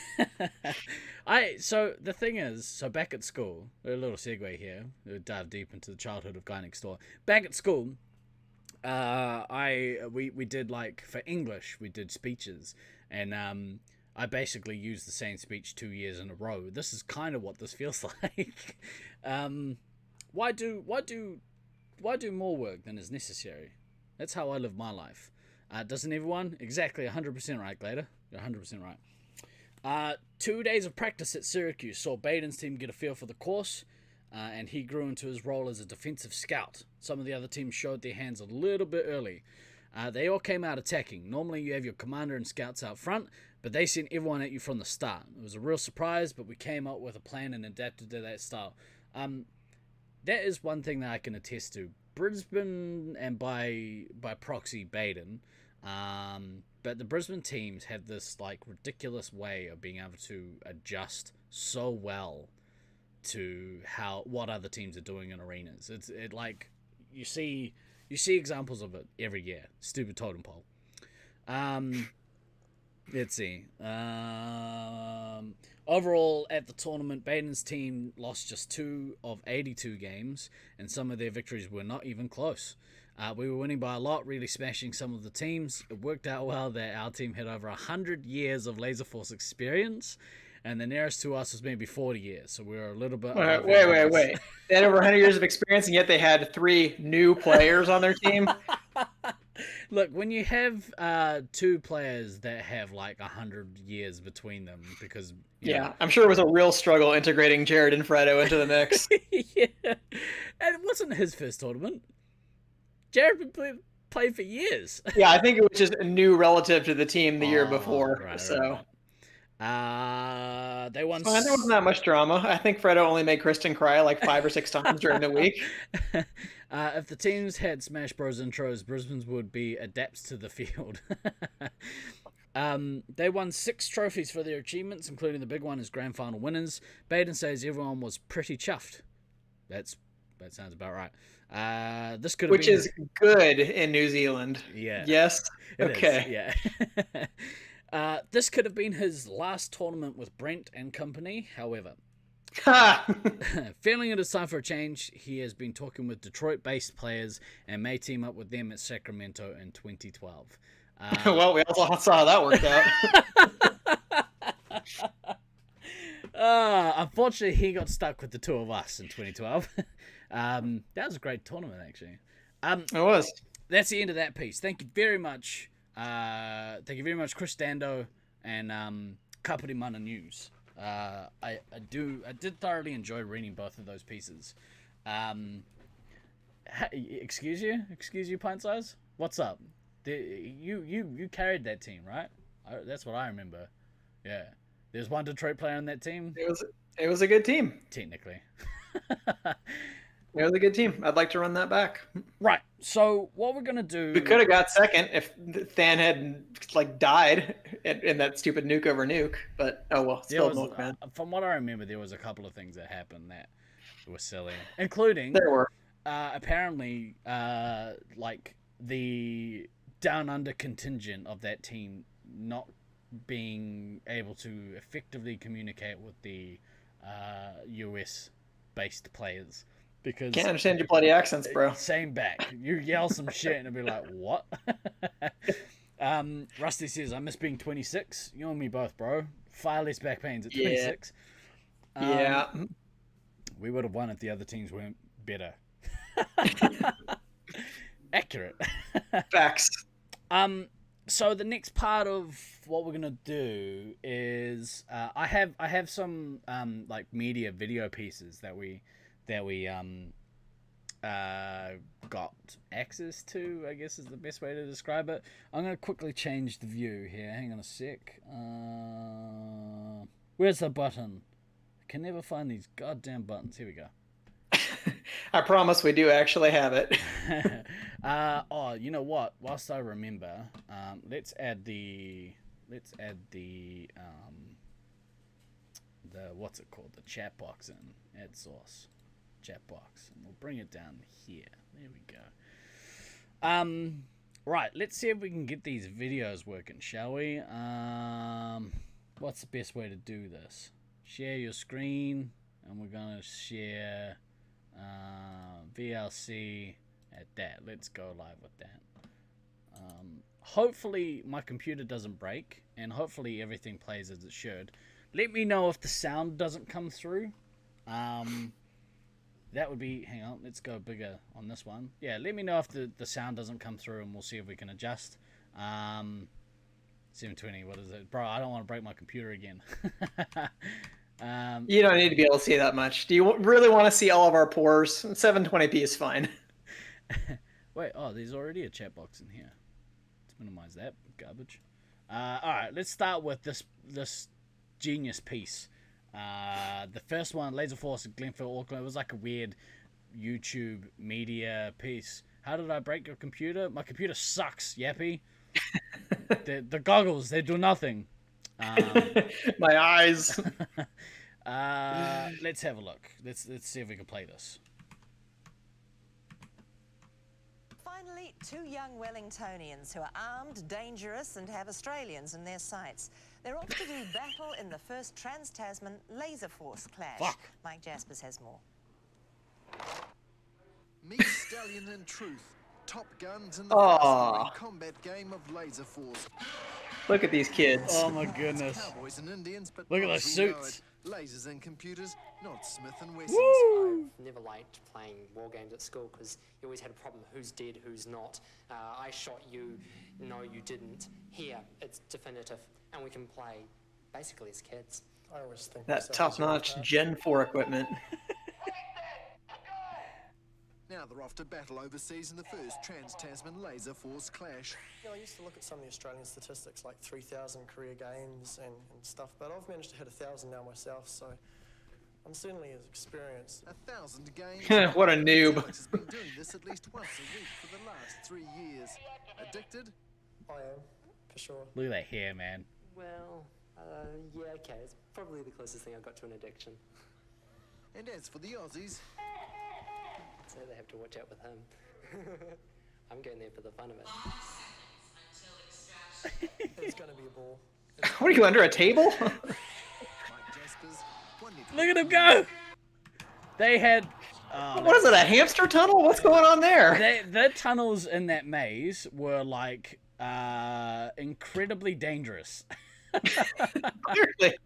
So the thing is, so back at school, a little segue here, we'll dive deep into the childhood of Guy Next Door. Back at school, we did, like, for English, we did speeches, and I basically used the same speech 2 years in a row. This is kind of what this feels like. Why do more work than is necessary? That's how I live my life. Doesn't everyone? Exactly, 100% right, Glader. You're 100% right. 2 days of practice at Syracuse saw Baden's team get a feel for the course, and he grew into his role as a defensive scout. Some of the other teams showed their hands a little bit early. They all came out attacking. Normally you have your commander and scouts out front, but they sent everyone at you from the start. It was a real surprise, but we came up with a plan and adapted to that style. That is one thing that I can attest to. Brisbane, and by proxy Baden, but the Brisbane teams have this, like, ridiculous way of being able to adjust so well to what other teams are doing in arenas. It like you see examples of it every year. Stupid totem pole. Let's see. Overall, at the tournament, Baden's team lost just 2 of 82 games, and some of their victories were not even close. We were winning by a lot, really smashing some of the teams. It worked out well that our team had over 100 years of Laserforce experience, and the nearest to us was maybe 40 years, so we were a little bit... Wait. They had over 100 years of experience, and yet they had 3 new players on their team? Look, when you have 2 players that have like 100 years between them, because... Yeah, I'm sure it was a real struggle integrating Jared and Fredo into the mix. Yeah, and it wasn't his first tournament. Jared played for years. Yeah, I think it was just new relative to the team the year before. Right. They won. Well, there wasn't that much drama. I think Fredo only made Kristen cry like 5 or 6 times during the week. If the teams had Smash Bros. Intros, Brisbane's would be adapts to the field. They won 6 trophies for their achievements, including the big one as grand final winners. Baden says everyone was pretty chuffed. That's that sounds about right. This could have Which been is good in New Zealand. yeah. Yes. It Okay. is, yeah. This could have been his last tournament with Brent and company. However, Ha! feeling it is time for a change, he has been talking with Detroit-based players and may team up with them at Sacramento in 2012. Well, we also saw how that worked out. Unfortunately, he got stuck with the two of us in 2012. That was a great tournament, actually. It was. That's the end of that piece. Thank you very much. Thank you very much, Chris Dando and Kapiti Mana News. I did thoroughly enjoy reading both of those pieces. Excuse you, Pint Size. What's up? You carried that team, right? That's what I remember. Yeah, there's one Detroit player on that team. It was a good team. Technically. It was a good team. I'd like to run that back. Right. So what we're gonna do? We could have got second if Than had died in that stupid nuke over nuke. But oh well, spilled milk, man. From what I remember, there was a couple of things that happened that were silly, including There were. Apparently, the down under contingent of that team not being able to effectively communicate with the US based players. Because Can't understand your bloody accents, bro. Same back. You yell some shit and it'll be like, what? Rusty says, I miss being 26. You and me both, bro. Far less back pains at 26. Yeah. We would have won if the other teams weren't better. Accurate. Facts. So the next part of what we're gonna do is I have some media video pieces that we got access to, I guess is the best way to describe it. I'm going to quickly change the view here. Hang on a sec. Where's the button? I can never find these goddamn buttons. Here we go. I promise we do actually have it. Oh, you know what? Whilst I remember, let's add the what's it called? The chat box in. Add source. Chat box, and we'll bring it down here. There we go. Right, let's see if we can get these videos working, shall we? What's the best way to do this? Share your screen, and we're gonna share VLC at that. Let's go live with that. Hopefully my computer doesn't break, and hopefully everything plays as it should. Let me know if the sound doesn't come through. That would be, hang on, let's go bigger on this one. Yeah, let me know if the sound doesn't come through, and we'll see if we can adjust. 720, what is it? Bro, I don't want to break my computer again. You don't need to be able to see that much. Do you really want to see all of our pores? 720p is fine. Wait, oh, there's already a chat box in here. Let's minimize that garbage. Alright, let's start with this genius piece. The first one, Laserforce at Glenfield, Auckland, it was like a weird YouTube media piece. How did I break your computer? My computer sucks, Yappy. the goggles, they do nothing. My eyes. Let's have a look. Let's see if we can play this. Finally, two young Wellingtonians who are armed, dangerous, and have Australians in their sights. They're off to do battle in the first Trans-Tasman Laserforce clash. Fuck. Mike Jaspers has more. Meet Stallion and Truth, top guns in the Aw. fast combat game of Laserforce. Look at these kids. Oh my goodness. Cowboys and Indians, but Look at not those as we know suits. it. Lasers and computers, not Smith and Wessons. Woo! I've never liked playing war games at school because you always had a problem who's dead, who's not. I shot you, no you didn't. Here, it's definitive, and we can play basically as kids. I always think That top-notch Gen 4 equipment. Now they're off to battle overseas in the first Trans-Tasman Laserforce clash. You know, I used to look at some of the Australian statistics, like 3,000 career games and stuff, but I've managed to hit 1,000 now myself, so I'm certainly as experienced. 1,000 games. What a noob. Alex has been doing this at least once a week for the last 3 years. Addicted? I am, for sure. Look at that hair, man. Well, yeah, okay, it's probably the closest thing I've got to an addiction. And as for the Aussies, have to watch out with him. I'm going there for the fun of it. It's going to be a ball. What are you, under a table? Look at him go! They had... What is it, a hamster tunnel? What's going on there? The tunnels in that maze were, like, incredibly dangerous. Clearly.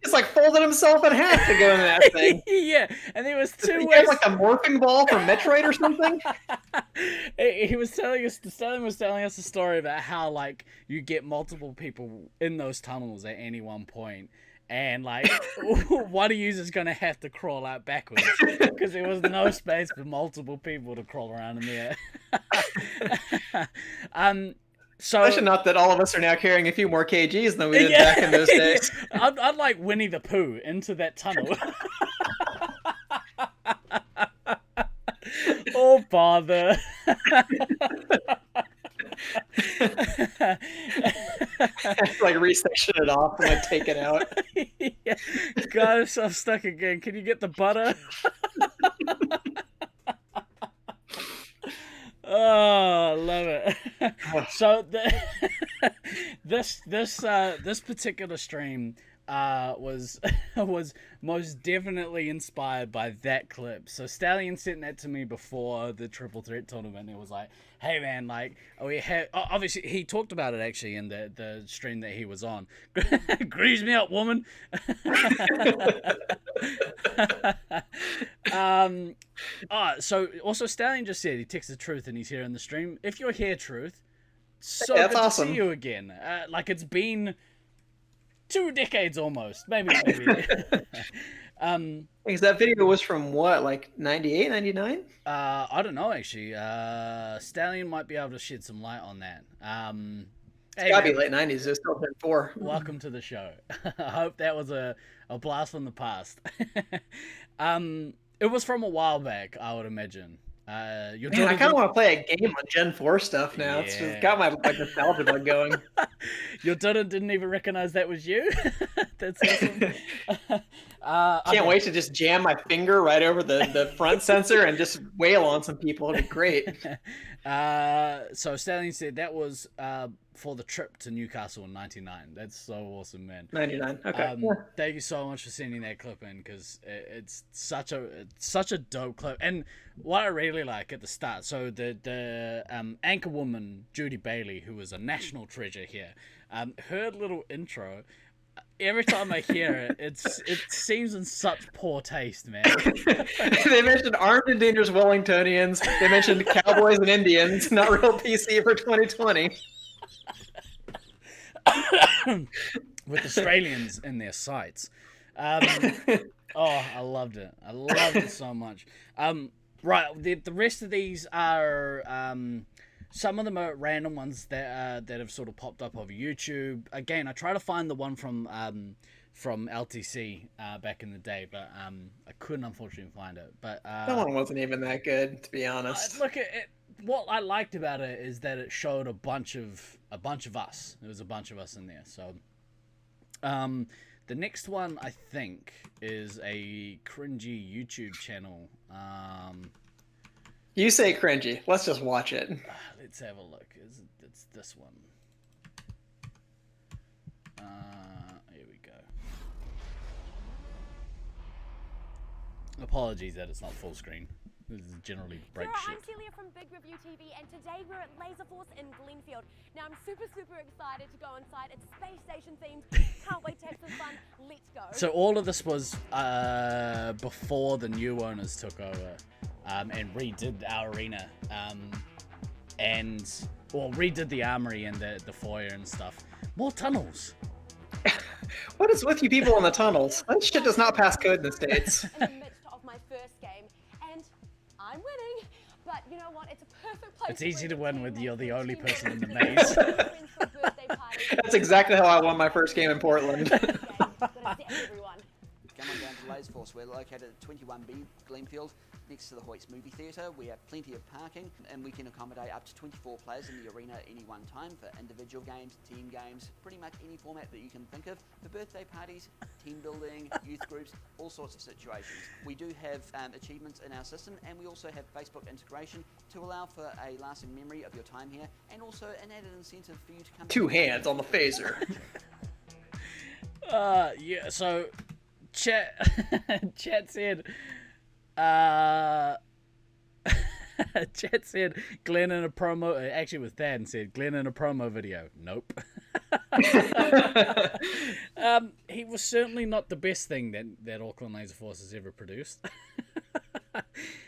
He's like folded himself in half to go in that thing. Yeah, and there was two He ways. had like a morphing ball from Metroid or something. He was telling us, Stallion was telling us a story about how, like, you get multiple people in those tunnels at any one point, and, like, one of you is going to have to crawl out backwards because there was no space for multiple people to crawl around in there. So, I should note that all of us are now carrying a few more kgs than we did back in those days. I'd like Winnie the Pooh into that tunnel. Oh, bother. Like resection it off and like take it out. Yeah. Guys, I'm stuck again. Can you get the butter? Oh, I love it. So this particular stream was most definitely inspired by that clip. So Stallion sent that to me before the Triple Threat tournament. It was like, hey man, like we have obviously he talked about it actually in the stream that he was on. Grease me up, woman. So also Stallion just said he texted Truth and he's here in the stream. If you're here, Truth, so that's good awesome. to see you again. Like it's been 2 decades almost, maybe. Because that video was from what, like 98, 99? I don't know actually. Stallion might be able to shed some light on that. It's gotta be late 90s. It's still been 4. Welcome to the show. I hope that was a blast from the past. It was from a while back, I would imagine. Man, I kind of want to play a game on Gen 4 stuff now. Yeah. It's just got my like nostalgia bug going. Your daughter didn't even recognize that was you? That's awesome. Can't wait to just jam my finger right over the front sensor and just wail on some people. It'll be great. So Stallion said that was for the trip to Newcastle in '99. That's so awesome, man. 99. Okay. Thank you so much for sending that clip in because it's such a dope clip. And what I really like at the start, so the anchor woman Judy Bailey, who was a national treasure here, her little intro. Every time I hear it, it seems in such poor taste, man. They mentioned armed and dangerous Wellingtonians. They mentioned cowboys and Indians. Not real PC for 2020. With Australians in their sights. I loved it. I loved it so much. Right, the rest of these are some of them are random ones that have sort of popped up over YouTube. Again, I try to find the one from LTC back in the day, but I couldn't unfortunately find it. But that one wasn't even that good, to be honest. Look at it. What I liked about it is that it showed a bunch of us. There was a bunch of us in there. So, the next one I think is a cringy YouTube channel. You say cringy. Let's just watch it. Let's have a look. It's this one. Here we go. Apologies that it's not full screen. This is generally break shit. I'm Celia from Big Review TV, and today we're at Laserforce in Glenfield. Now I'm super excited to go inside. It's space station themed. Can't wait to have some fun. Let's go. So all of this was before the new owners took over and redid our arena, and redid the armory and the foyer and stuff. More tunnels. What is with you people in the tunnels? That shit does not pass code in the States. In the midst of my first game, and I'm winning. But you know what? It's a perfect place. It's easy to win when you're the only person in the maze. That's exactly how I won my first game in Portland. Come on down to Laserforce. We're like located at 21B Glenfield, next to the Hoyts Movie Theatre. We have plenty of parking, and we can accommodate up to 24 players in the arena at any one time for individual games, team games, pretty much any format that you can think of, for birthday parties, team building, youth groups, all sorts of situations. We do have achievements in our system, and we also have Facebook integration to allow for a lasting memory of your time here, and also an added incentive for you to come. 2 hands on the phaser. Yeah, so chat said chat said Glenn in a promo, actually with Thad, said Glenn in a promo video. Nope. He was certainly not the best thing that Auckland Laserforce has ever produced.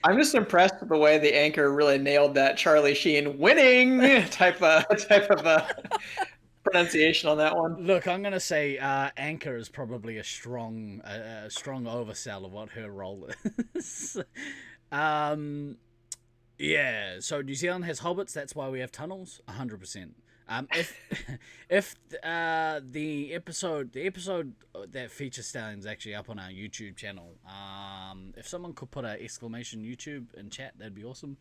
I'm just impressed with the way the anchor really nailed that Charlie Sheen winning type of pronunciation on that one. Look, I'm gonna say anchor is probably a strong oversell of what her role is. Yeah. So New Zealand has hobbits. That's why we have tunnels. 100%. If the episode that features Stallions actually up on our YouTube channel, if someone could put an exclamation YouTube in chat, that'd be awesome.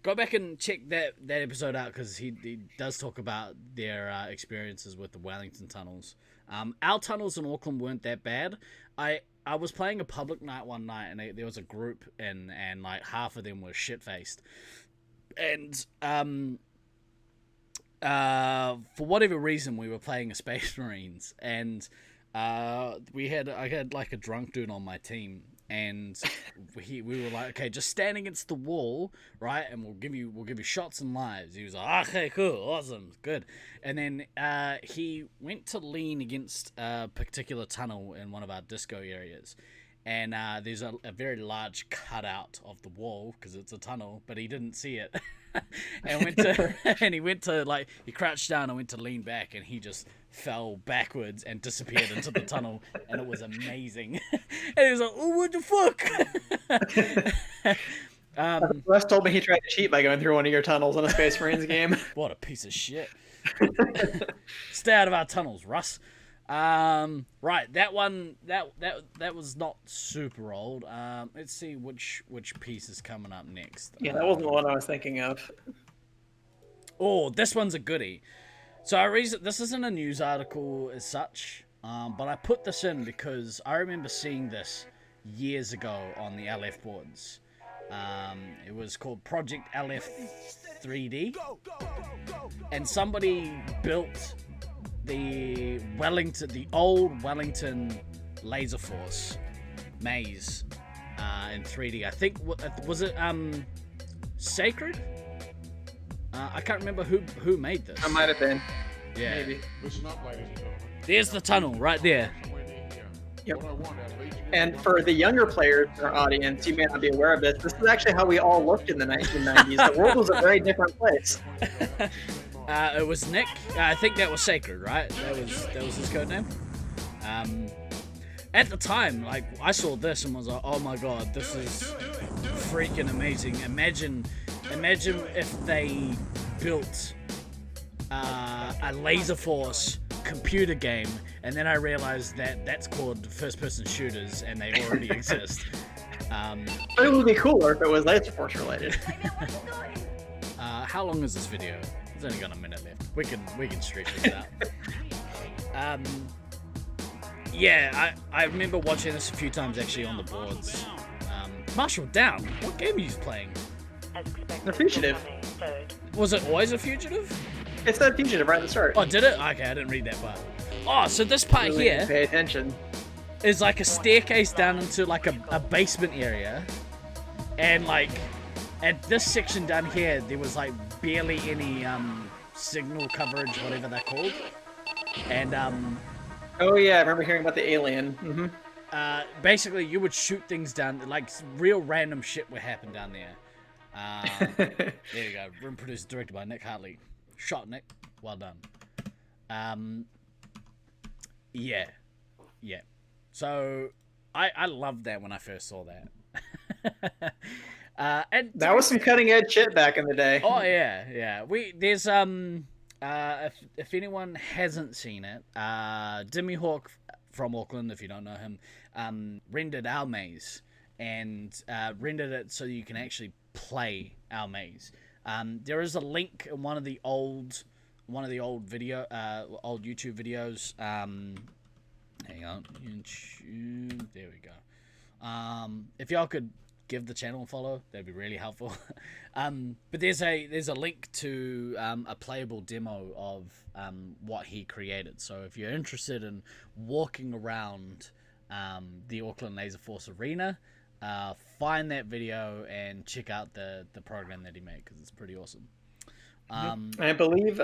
Go back and check that episode out, because he does talk about their experiences with the Wellington tunnels. Our tunnels in Auckland weren't that bad. I was playing a public night one night, and there was a group, and like half of them were shit-faced. And for whatever reason, we were playing a Space Marines, and I had like a drunk dude on my team, and we were like, okay, just stand against the wall, right, and we'll give you shots and lives. He was like, okay, cool, awesome, good. And then he went to lean against a particular tunnel in one of our disco areas, and there's a very large cutout of the wall because it's a tunnel, but he didn't see it. And he crouched down and went to lean back, and he just fell backwards and disappeared into the tunnel, and it was amazing. And he was like, oh, what the fuck? Russ told me he tried to cheat by going through one of your tunnels in a Space Marines game. What a piece of shit. Stay out of our tunnels, Russ. Right, that one that was not super old. Let's see which piece is coming up next. Yeah, that wasn't the one I was thinking of. Oh, this one's a goodie. So this isn't a news article as such, but I put this in because I remember seeing this years ago on the LF boards. It was called Project LF 3D, and somebody built the old Wellington Laserforce maze in 3D. I think was it Sacred? I can't remember who made this. I might have been. Yeah. Maybe. There's the tunnel right there. Yep. And for the younger players in our audience, you may not be aware of this. This is actually how we all looked in the 1990s. The world was a very different place. It was Nick. I think that was Sacred, right? That was his code name. At the time, like, I saw this and was like, oh my god, this is freaking amazing. Imagine if they built a Laserforce computer game, and then I realized that that's called first-person shooters, and they already exist. But it would be cooler if it was Laserforce related. How long is this video? It's only got a minute left. We can stretch this out. Yeah, I remember watching this a few times actually on the boards. Marshall Down. What game are you playing? The Fugitive. Was it always a Fugitive? It's that Fugitive right at the start. Oh, did it? Okay, I didn't read that part. Oh, so this part really here pay attention. Is like a staircase down into like a basement area, and like at this section down here there was like barely any signal coverage, whatever they're called, and oh yeah, I remember hearing about the alien. Mm-hmm. Basically you would shoot things down, like real random shit would happen down there. There you go. Written, produced, directed by Nick Hartley. Shot, Nick. Well done. Yeah. So I loved that when I first saw that. And that was some cutting edge shit back in the day. Oh yeah. There's if anyone hasn't seen it, Dimmy Hawk from Auckland, if you don't know him, rendered our maze and rendered it so you can actually play our maze. There is a link in one of the old old YouTube videos. Hang on, YouTube. There we go. If y'all could give the channel a follow, that'd be really helpful. But there's a link to a playable demo of what he created. So if you're interested in walking around the Auckland Laserforce arena, find that video and check out the program that he made, because it's pretty awesome. I believe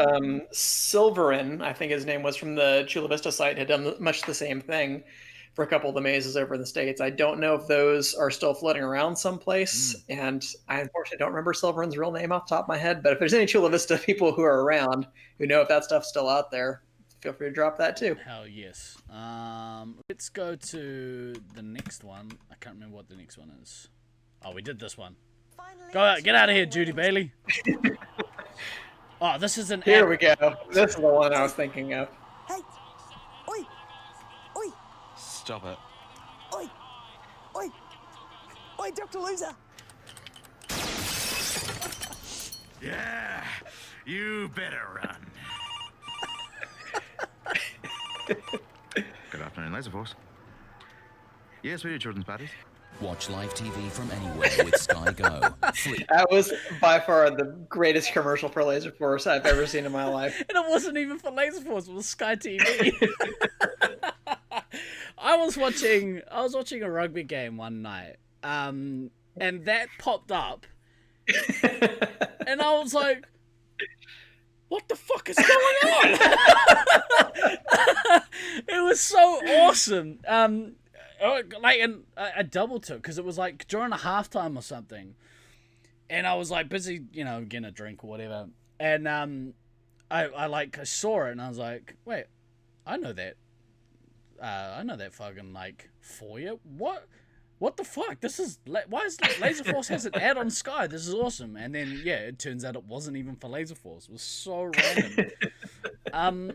Silverin, I think his name was, from the Chula Vista site, had done much the same thing for a couple of the mazes over in the States. I don't know if those are still floating around someplace, and I unfortunately don't remember Silverin's real name off the top of my head, but if there's any Chula Vista people who are around who know if that stuff's still out there, feel free to drop that too. Hell yes. Let's go to the next one. I can't remember what the next one is. Oh, we did this one. Finally, Get out of here, Judy Bailey. Oh, this is an Here we go. This is the one I was thinking of. Hey! Oi! Oi! Stop it. Oi! Oi! Oi, Dr. Loser! Yeah, you better run. Good afternoon, Laserforce. Yes, we do children's parties. Watch live TV from anywhere with Sky Go. That was by far the greatest commercial for Laserforce I've ever seen in my life. And it wasn't even for Laserforce, it was Sky TV. I was watching a rugby game one night, and that popped up, and I was like, what the fuck is going on? It was so awesome. And I double took, because it was like during a halftime or something, and I was like busy, getting a drink or whatever, and I saw it and I was like, wait, I know that fucking like foyer. What the fuck? Why is Laserforce has an ad on Sky? This is awesome. And then it turns out it wasn't even for Laserforce. It was so random.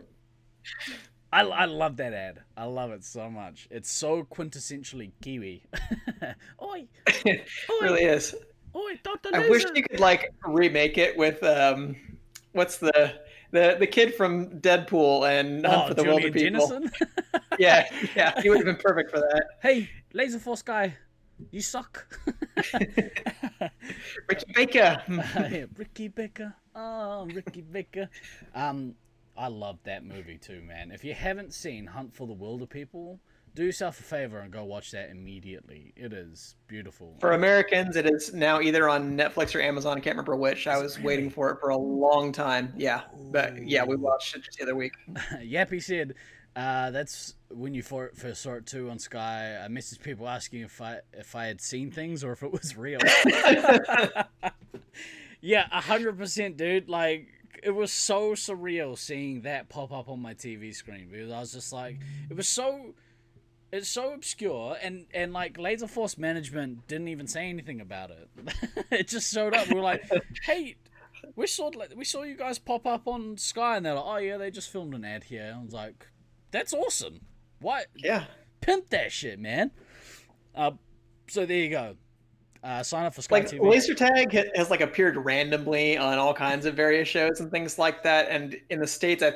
I love that ad. I love it so much. It's so quintessentially Kiwi. Oi! It really is. Oi, Dr. I Laser! wish you could remake it with what's the kid from Deadpool and Hunt for the Wilder Julian People. Dennison? yeah, he would have been perfect for that. Hey, Laserforce guy, you suck. Ricky Baker. Ricky Baker. Oh, Ricky Baker. I love that movie too, man. If you haven't seen Hunt for the Wilder People, do yourself a favor and go watch that immediately. It is beautiful. For Americans, it is now either on Netflix or Amazon. I can't remember which. I was waiting for it for a long time. Yeah, but yeah, we watched it just the other week. Yappy said, that's when you first saw it too on Sky. I messaged people asking if I had seen things or if it was real. Yeah, 100%, dude. Like, it was so surreal seeing that pop up on my TV screen, because I was just like, it's so obscure, and like Laserforce management didn't even say anything about it. It just showed up. We were like, hey, we saw you guys pop up on Sky, and they're like, oh yeah, they just filmed an ad here. I was like, that's awesome. What? Yeah. Pimp that shit, man. So there you go. Sign up for Sky TV. Laser Tag has appeared randomly on all kinds of various shows and things like that. And in the States, I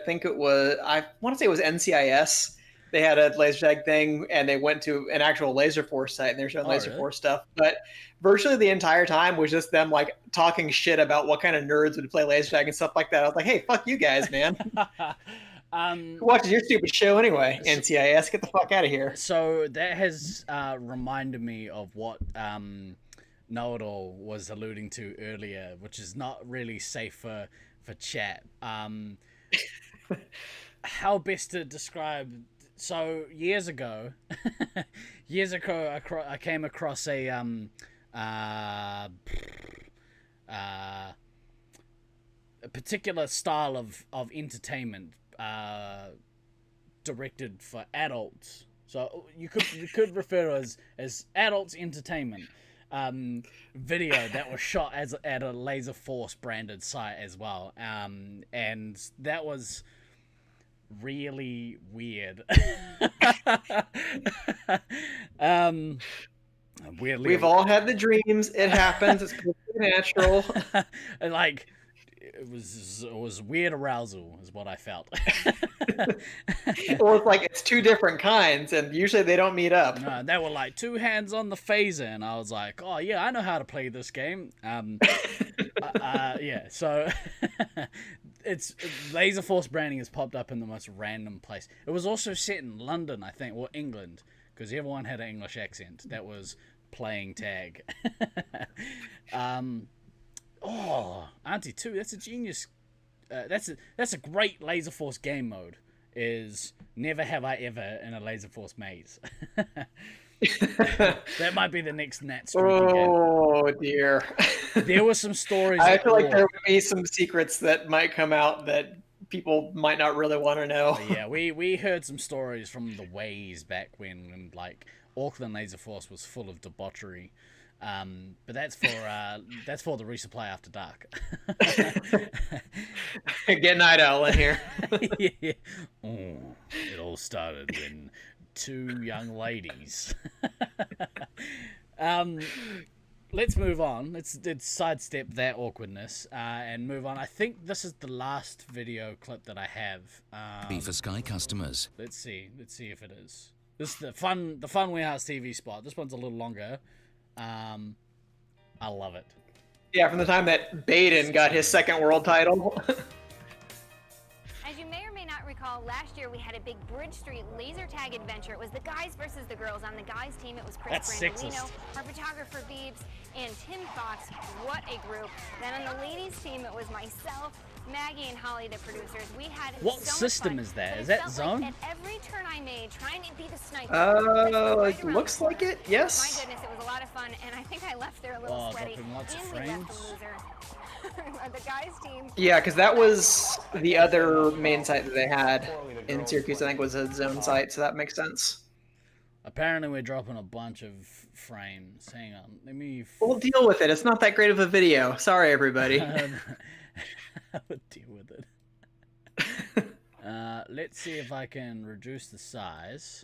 want to say it was NCIS. They had a laser tag thing, and they went to an actual Laserforce site, and they're showing Laserforce stuff. But virtually the entire time was just them talking shit about what kind of nerds would play laser tag and stuff like that. I was like, hey, fuck you guys, man. Who watches your stupid show anyway? NCIS, get the fuck out of here. So that has reminded me of what Know-It-All was alluding to earlier, which is not really safe for chat. How best to describe? So years ago, I came across a particular style of entertainment directed for adults. So you could refer to it as adults entertainment. Video that was shot at a Laserforce branded site as well, and that was really weird. Weirdly, We've all had the dreams. It happens. It's perfectly natural. And, like, it was weird arousal is what I felt. Well, it's like it's two different kinds, and usually they don't meet up. No, they were like 2 hands on the phaser, and I was like, oh yeah, I know how to play this game. Yeah, so it's Laserforce branding has popped up in the most random place. It was also set in London, I think, or England, because everyone had an English accent that was playing tag. Oh, Auntie 2, that's a genius. That's a great Laserforce game mode. Is never have I ever in a Laserforce maze. That might be the next Nat Streaky game. Oh dear. There were some stories. I feel like there would be some secrets that might come out that people might not really want to know. Yeah, we heard some stories from the ways back when like Auckland Laserforce was full of debauchery. But that's for the Resupply After Dark. Get Night Owl in here. Yeah. Oh, it all started when 2 young ladies. Let's move on. Let's sidestep that awkwardness and move on. I think this is the last video clip that I have. Be for Sky customers. Let's see if it is. This is the fun warehouse TV spot. This one's a little longer. I love it. Yeah, from the time that Baden got his second world title. As you may or may not recall, last year we had a big Bridge Street laser tag adventure. It was the guys versus the girls. On the guys team, it was Chris That's Brandolino, sexist. our photographer Beebs, and Tim Fox. What a group. Then on the ladies team, it was myself, Maggie, and Holly, the producers. We had What so system much fun, is that? but Is it that felt Zone? Like at every turn I made, trying to be the sniper. It looks like it, yes. My goodness, it was a lot of fun, and I think I left there a little Oh, sweaty. dropping lots of And we left frames. the loser. The guys team. Yeah, because that was the other main site that they had in Syracuse. I think was a zone site, so that makes sense. Apparently, we're dropping a bunch of frames. Hang on, let me. We'll deal with it. It's not that great of a video. Sorry, everybody. I would deal with it. Let's see if I can reduce the size,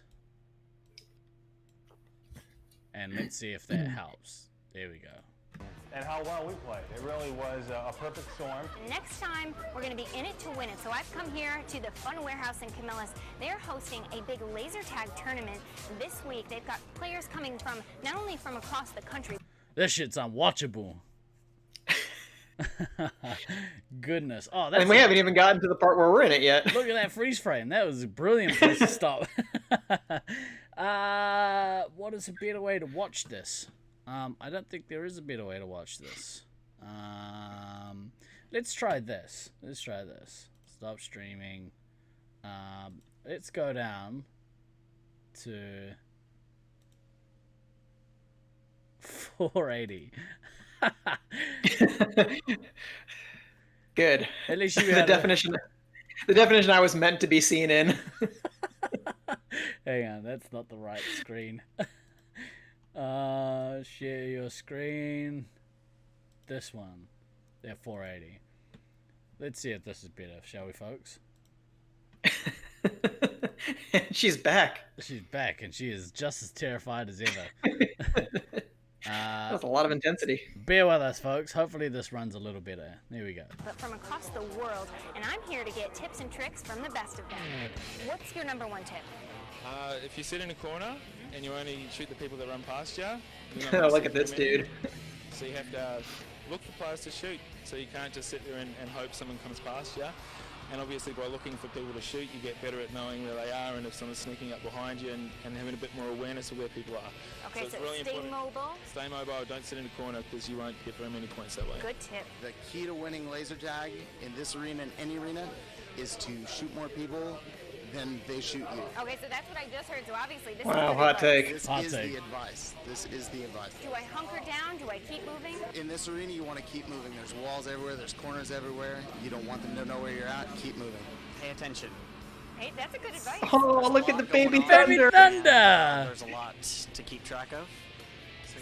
and let's see if that helps. There we go. And how well we played. It really was a perfect storm. Next time, we're going to be in it to win it. So I've come here to the Fun Warehouse in Camillus. They're hosting a big laser tag tournament this week. They've got players coming from not only from across the country. This shit's unwatchable. Goodness. Oh, that's And we haven't even gotten to the part where we're in it yet. Look at that freeze frame. That was a brilliant place to stop. What is a better way to watch this? I don't think there is a better way to watch this. Let's try this. Stop streaming. Let's go down to 480. Good. At least you the had definition. The definition I was meant to be seen in. Hang on, that's not the right screen. Share your screen. This one. They're 480. Let's see if this is better, shall we, folks? She's back. She's back, and she is just as terrified as ever. That's a lot of intensity. Bear with us, folks. Hopefully this runs a little better. There we go. But from across the world, and I'm here to get tips and tricks from the best of them. What's your #1 tip? If you sit in a corner and you only shoot the people that run past you. Look at this dude. So you have to look for players to shoot. So you can't just sit there and hope someone comes past you. And obviously by looking for people to shoot, you get better at knowing where they are and if someone's sneaking up behind you and having a bit more awareness of where people are. Okay, so really stay important. mobile. Stay mobile, don't sit in a corner because you won't get very many points that way. Good tip. The key to winning laser tag in this arena and any arena is to shoot more people than they shoot you. Okay, so that's what I just heard. So obviously this Wow, is hot take. This Hot is take. the advice. This is the advice. Do I hunker down? Do I keep moving? In this arena, you want to keep moving. There's walls everywhere. There's corners everywhere. You don't want them to know where you're at. Keep moving. Pay attention. Hey, that's a good advice. Oh, look at the baby Baby thunder. Thunder! There's a lot to keep track of.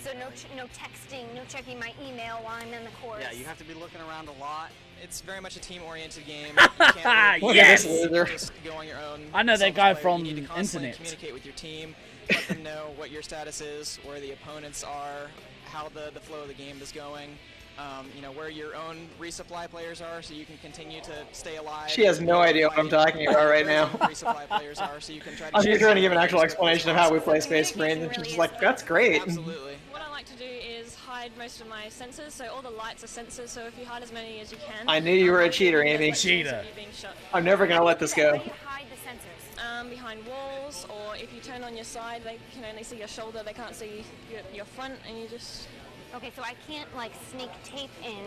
So no texting, no checking my email while I'm in the course. Yeah, you have to be looking around a lot it's very much a team-oriented game. You can't really Yes! just go on your own. I know that solo guy player. from You need to constantly internet. communicate with your team, let them know what your status is, where the opponents are, how the flow of the game is going. You know, where your own resupply players are, so you can continue to stay alive. She has no idea what I'm talking about right now. Resupply players are, so you can try to I'm just trying to give an actual explanation of how we play Space Marine, and she's just like, that's great. Absolutely. What I like to do is hide most of my sensors, so all the lights are sensors, so if you hide as many as you can. I knew you were a cheater, Amy. Cheater. I'm never gonna let this go. Where do you hide the sensors? Behind walls, or if you turn on your side, they can only see your shoulder, they can't see your front, and you just... Okay, so I can't like sneak tape in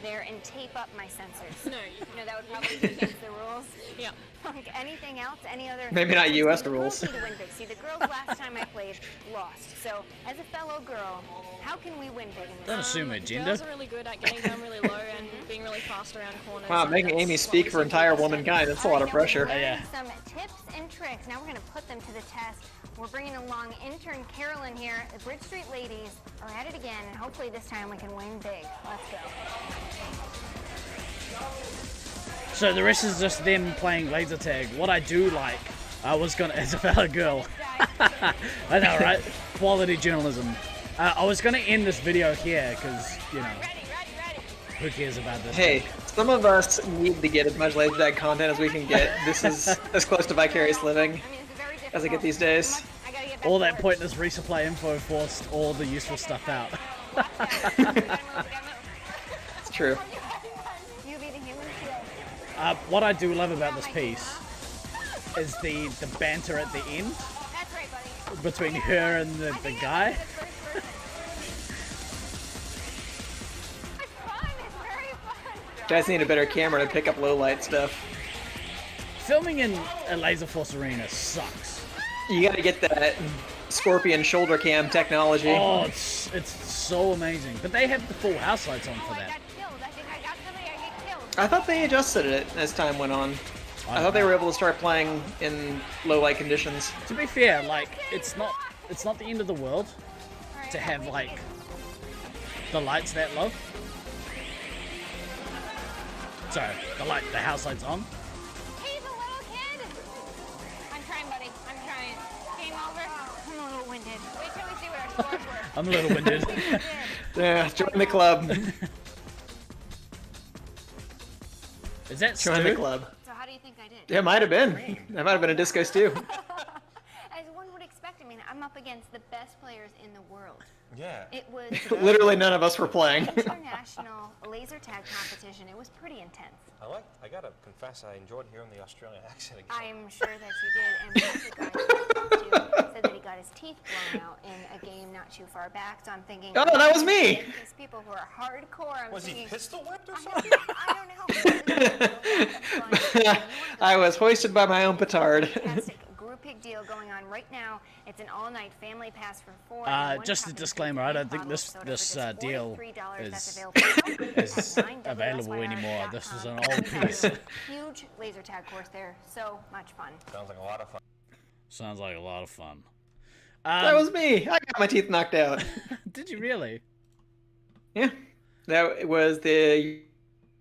there and tape up my sensors. No, no, that would probably be against the rules. Yeah. Like anything else, any other? Maybe not US The rules. girls need to win big. See, the girls last time I played lost. So, as a fellow girl, how can we win big in this? Don't assume her gender. Girls are really good at getting down really low and being really fast around corners. Wow, and making that's Amy what speak we for see entire people womankind, that's a lot of pressure. Learning some tips and tricks. Now we're going to put them to the test. We're bringing along intern Carolyn here. The Bridge Street ladies are at it again, and hopefully this time we can win big. Let's go. So the rest is just them playing laser tag. What I do like, I was gonna, as a fellow girl, I know, right? Quality journalism. I was gonna end this video here because, you know, who cares about this? Hey, some of us need to get as much laser tag content as we can get. This is as close to vicarious living as I get these days. All that pointless resupply info forced all the useful stuff out. It's true. What I do love about this piece is the banter at the end between her and the guy. Guys need a better camera to pick up low light stuff. Filming in a Laserforce arena sucks. You gotta get that Scorpion shoulder cam technology. Oh, it's so amazing. But they have the full house lights on for that. I thought they adjusted it as time went on. I thought they were able to start playing in low light conditions. To be fair, like it's not the end of the world to have like the lights that low. Sorry, the house lights on. He's a little kid. I'm trying, buddy. I'm trying. Game over. I'm a little winded. Wait till we see what our scores were. I'm a little winded. Yeah, join the club. Is that join the club? So how do you think I did? Yeah, it might have been. That might have been a disco stew. As one would expect, I mean, I'm up against the best players in the world. Yeah. It was Literally none of us were playing. international laser tag competition. It was pretty intense. I gotta confess, I enjoyed hearing the Australian accent again. I'm sure that you did. And one of the guys I talked to said that he got his teeth blown out in a game not too far back. So I'm thinking, oh, that was me. These people who are hardcore. Was he pistol whipped or something? I don't know. I was hoisted by my own petard. Group pig deal going on right now. It's an all-night family pass for 4. Just a disclaimer, I don't think this deal is available anymore. This is an old piece. Huge laser tag course there. So much fun. Sounds like a lot of fun. Sounds like a lot of fun. That was me. I got my teeth knocked out. Did you really? Yeah. That was the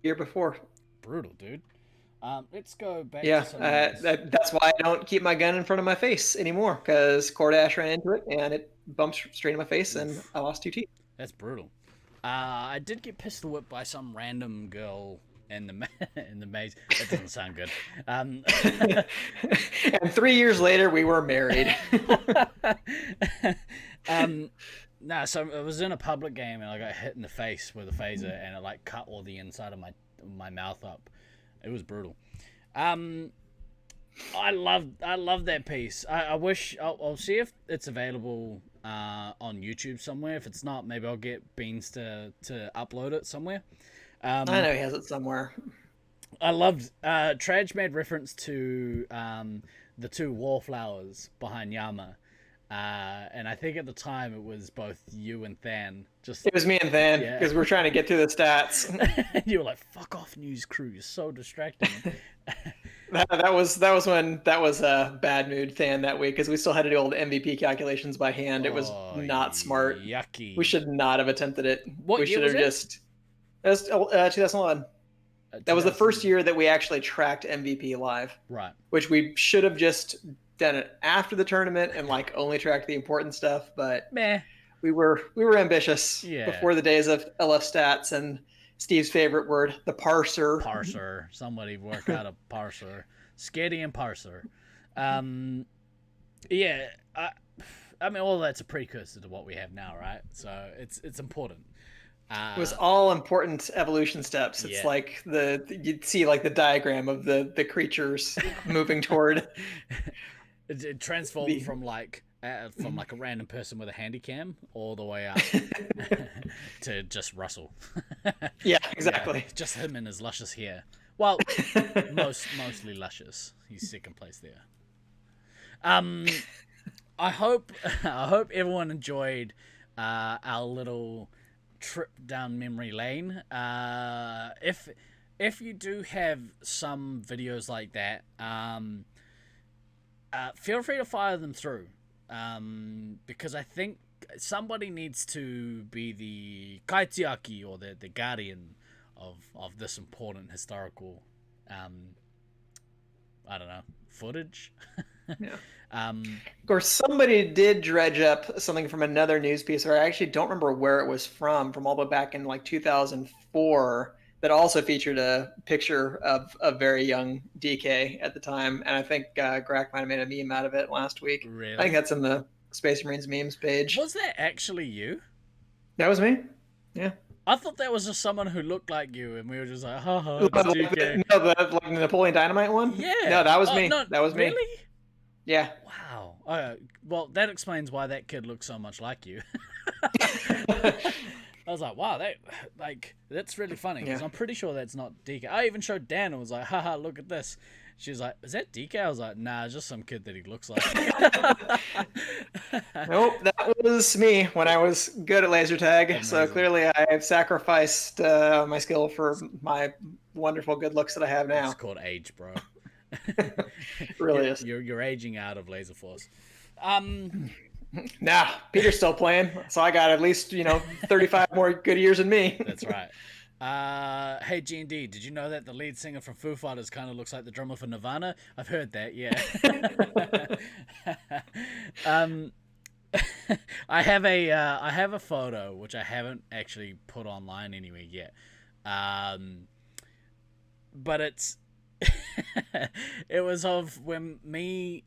year before. Brutal, dude. Let's go back yeah, to that's why I don't keep my gun in front of my face anymore, because Cordash ran into it and it bumped straight in my face and I lost 2 teeth. That's brutal. I did get pistol whipped by some random girl in the maze. That doesn't sound good. And 3 years later, we were married. No, so it was in a public game and I got hit in the face with a phaser and it like cut all the inside of my mouth up. It was brutal. I love that piece. I wish I'll see if it's available on YouTube somewhere. If it's not, maybe I'll get Beans to upload it somewhere. I know he has it somewhere. I loved Traj made reference to the 2 wallflowers behind Yama. And I think at the time it was both you and Than. It was me and Than, because we're trying to get through the stats. You were like, "Fuck off, news crew! You're so distracting." that was a bad mood, Than, that week, because we still had to do all the MVP calculations by hand. It was not smart. Yucky. We should not have attempted it. What we year should was have it? just. It was 2011. That was the first year that we actually tracked MVP live. Right. Which we should have just done it after the tournament and like only tracked the important stuff, but meh. We were ambitious before the days of LF stats and Steve's favorite word, the parser. Parser. Somebody work out a parser. Skitty and parser. Yeah, I mean, all that's a precursor to what we have now, right? So it's important. It was all important evolution steps. It's like you'd see like the diagram of the creatures moving toward. It transformed from like a random person with a handy cam all the way up to just Russell. Yeah, exactly. Yeah, just him and his luscious hair. Well, mostly luscious. He's second place there. I hope everyone enjoyed our little trip down memory lane. If you do have some videos like that, feel free to fire them through, because I think somebody needs to be the kaitiaki or the guardian of this important historical I don't know, footage. Yeah. Of course, somebody did dredge up something from another news piece, or I actually don't remember where it was from all the way back in like 2004, that also featured a picture of a very young DK at the time. And I think Grack might have made a meme out of it last week. Really? I think that's in the Space Marines memes page. Was that actually you? That was me. Yeah. I thought that was just someone who looked like you, and we were just like, haha, it's DK. No, the Napoleon Dynamite one? Yeah. No, that was me. No, that was me. Really? Yeah. Wow. Well, that explains why that kid looks so much like you. I was like, wow, that's really funny, because I'm pretty sure that's not DK. I even showed Dan and was like, haha, look at this. She was like, is that DK? I was like, nah, it's just some kid that he looks like. Nope, that was me when I was good at laser tag. Amazing. So clearly I have sacrificed my skill for my wonderful good looks that I have now. It's called age, bro. Really is. You're aging out of Laserforce. Nah, Peter's still playing, so I got at least 35 more good years than me. That's right. Hey GND, did you know that the lead singer from Foo Fighters kind of looks like the drummer for Nirvana? I've heard that, yeah. I have a photo which I haven't actually put online anywhere yet. But it's it was of when me,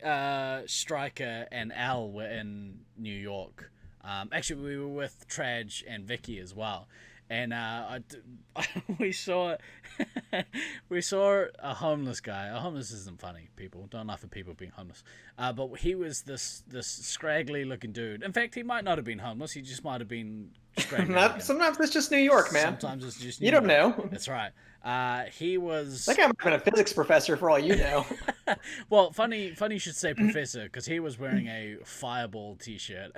Striker, and Al were in New York. Actually, we were with Traj and Vicky as well. And we saw a homeless guy. A homeless isn't funny, people. Don't laugh at people being homeless. But he was this scraggly looking dude. In fact, he might not have been homeless. He just might have been scraggly. Sometimes it's just New York, man. Sometimes it's just New York. You don't know. That's right. He was... That guy might have been a physics professor for all you know. Well, funny you should say professor, because he was wearing a Fireball t-shirt.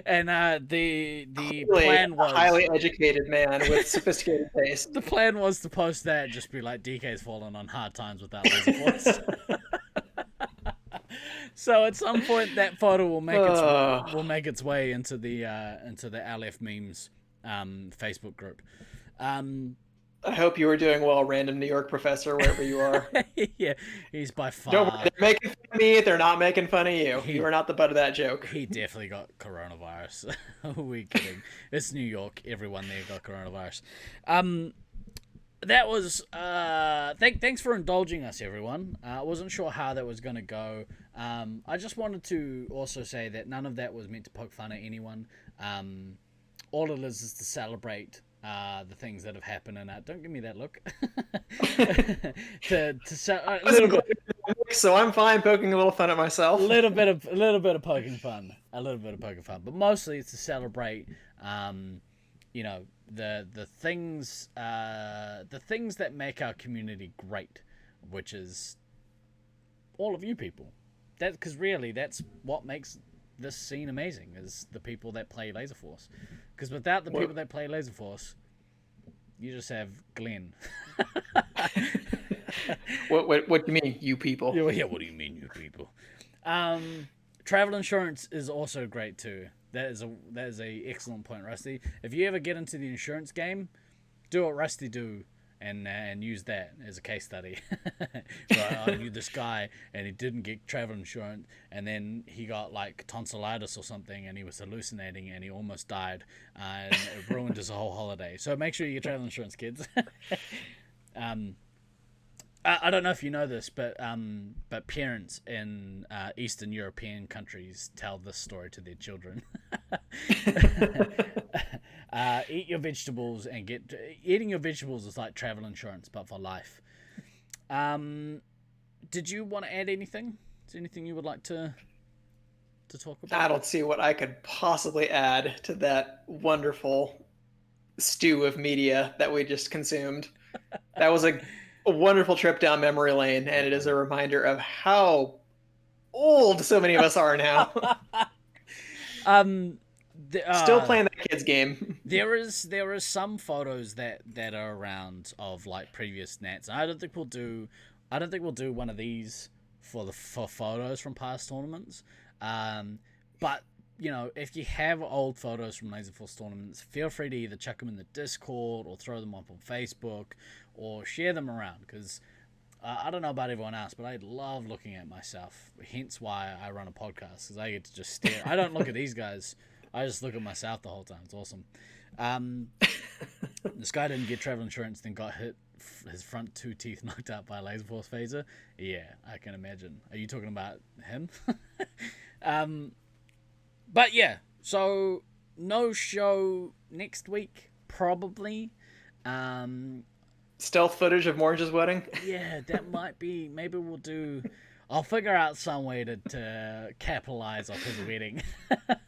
And the plan was... A highly educated man with sophisticated taste. The plan was to post that, just be like, DK's fallen on hard times without Laserforce. So at some point that photo will make its way into the LF memes Facebook group. I hope you are doing well, random New York professor, wherever you are. Yeah, he's by far. Don't worry, they're making fun of me. They're not making fun of you. You are not the butt of that joke. He definitely got coronavirus. We're kidding. It's New York. Everyone there got coronavirus. That was thanks for indulging us, everyone. I wasn't sure how that was going to go. I just wanted to also say that none of that was meant to poke fun at anyone. All it is to celebrate the things that have happened, and don't give me that look. A little bit. So I'm fine poking a little fun at myself. A little bit of poking fun. But mostly it's to celebrate, the things that make our community great, which is all of you people. Because really that's what makes this scene amazing, is the people that play Laserforce. Because without the people that play Laserforce, you just have Glenn. What do you mean, you people? Yeah, what do you mean, you people? Travel insurance is also great too. That is a excellent point, Rusty. If you ever get into the insurance game, do what Rusty do and use that as a case study. Right, I knew this guy and he didn't get travel insurance, and then he got like tonsillitis or something, and he was hallucinating and he almost died, and it ruined his whole holiday. So make sure you get travel insurance, kids. I don't know if you know this, but parents in Eastern European countries tell this story to their children. Eat your vegetables and eating your vegetables is like travel insurance, but for life. Did you want to add anything? Is there anything you would like to talk about? I don't see what I could possibly add to that wonderful stew of media that we just consumed. That was a wonderful trip down memory lane, and it is a reminder of how old so many of us are now. Still playing the kids game. There is some photos that are around of like previous Nats. I don't think we'll do one of these for photos from past tournaments. But you know, if you have old photos from Laserforce tournaments, feel free to either chuck them in the Discord or throw them up on Facebook or share them around, because I don't know about everyone else, but I love looking at myself. Hence why I run a podcast, because I get to just stare. I don't look at these guys. I just look at myself the whole time. It's awesome. This guy didn't get travel insurance, then got hit, his front 2 teeth knocked out by a Laserforce phaser. Yeah, I can imagine. Are you talking about him? But yeah, so no show next week, probably. Stealth footage of Morge's wedding? Yeah, that might be. Maybe we'll do. I'll figure out some way to capitalize off his wedding.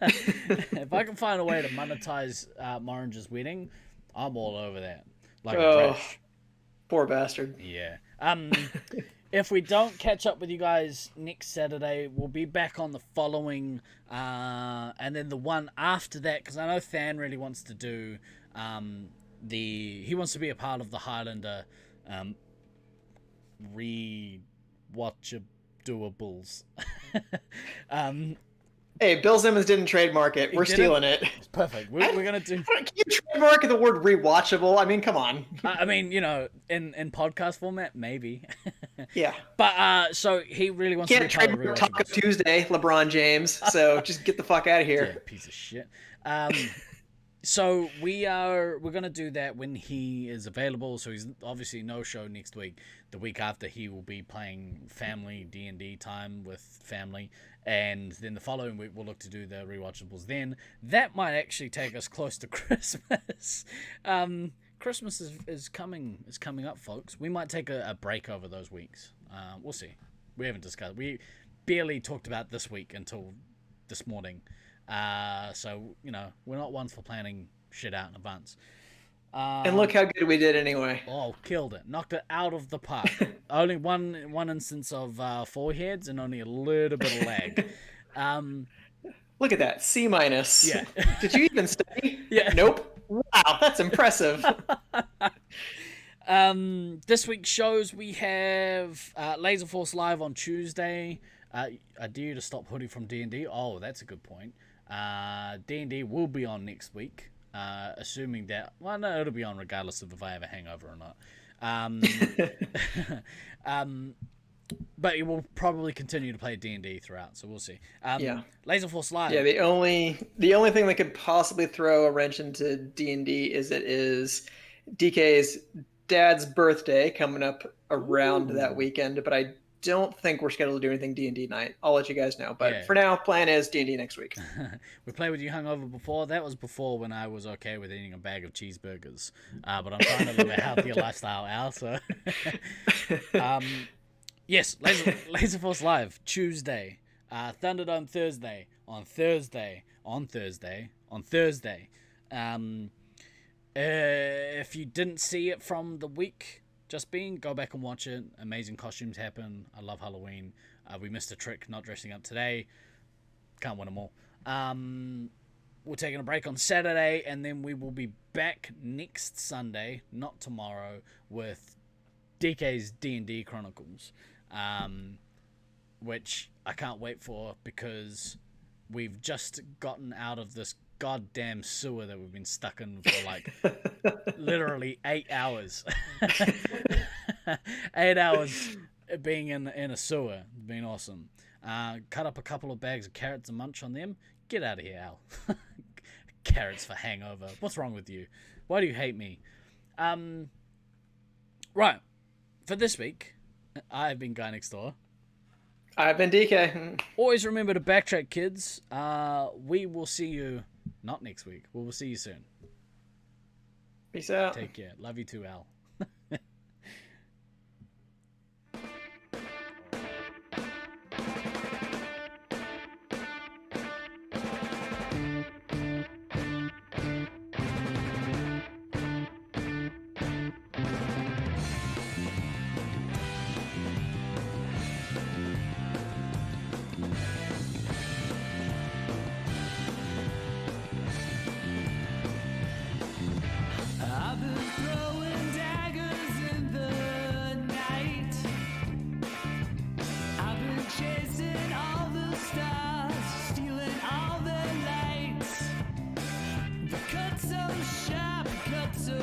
If I can find a way to monetize Morange's wedding, I'm all over that. Like a trash. Poor bastard. Yeah. If we don't catch up with you guys next Saturday, we'll be back on the following, and then the one after that, because I know Than really wants to do he wants to be a part of the Highlander re-watchables. Hey, Bill Simmons didn't trademark it. We're stealing it. It's perfect. We're gonna do. Can you trademark the word rewatchable? I mean, come on. I mean, you know, in podcast format, maybe. Yeah. But so he really wants to be part of trademark Taco Tuesday, LeBron James. So just get the fuck out of here. Yeah, piece of shit. So we're gonna do that when he is available. So he's obviously no show next week. The week after, he will be playing family D&D time with family, and then the following week we'll look to do the rewatchables. Then that might actually take us close to Christmas. Christmas is coming up, folks. We might take a break over those weeks. We'll see. We haven't discussed. We barely talked about this week until this morning. So, you know, we're not ones for planning shit out in advance. And look how good we did anyway. Oh, killed it. Knocked it out of the park. Only one instance of foreheads and only a little bit of lag. Look at that. C-. Yeah. Did you even study? Yeah. Nope. Wow, that's impressive. This week's shows, we have Laserforce Live on Tuesday. I dare you to stop Hoodie from D&D. Oh, that's a good point. D&D will be on next week, assuming that... Well, no, it'll be on regardless of if I have a hangover or not. But it will probably continue to play D&D throughout, so we'll see. Yeah. Laserforce Live. Yeah, the only thing that could possibly throw a wrench into D&D is it is DK's dad's birthday coming up around that weekend, but I don't think we're scheduled to do anything D&D night. I'll let you guys know. But for now, plan is D&D next week. We played with you hungover before. That was before when I was okay with eating a bag of cheeseburgers. But I'm trying to live a healthier lifestyle, Al. So, yes, Laserforce Live Tuesday, Thunderdome Thursday, on Thursday. If you didn't see it from the week just being, go back and watch it. Amazing costumes happen. I love Halloween. We missed a trick not dressing up today. Can't win them all. We're taking a break on Saturday, and then we will be back next Sunday, not tomorrow, with DK's D&D Chronicles, which I can't wait for because we've just gotten out of this goddamn sewer that we've been stuck in for like literally 8 hours. 8 hours being in a sewer. It's been awesome. Cut up a couple of bags of carrots and munch on them. Get out of here, Al. Carrots for hangover. What's wrong with you? Why do you hate me? Right. For this week, I've been Guy Next Door. I've been DK. Always remember to backtrack, kids. We will see you not next week. We will see you soon. Peace out. Take care. Love you too, Al. I've been throwing daggers in the night. I've been chasing all the stars, stealing all the lights. The cut so sharp, cut so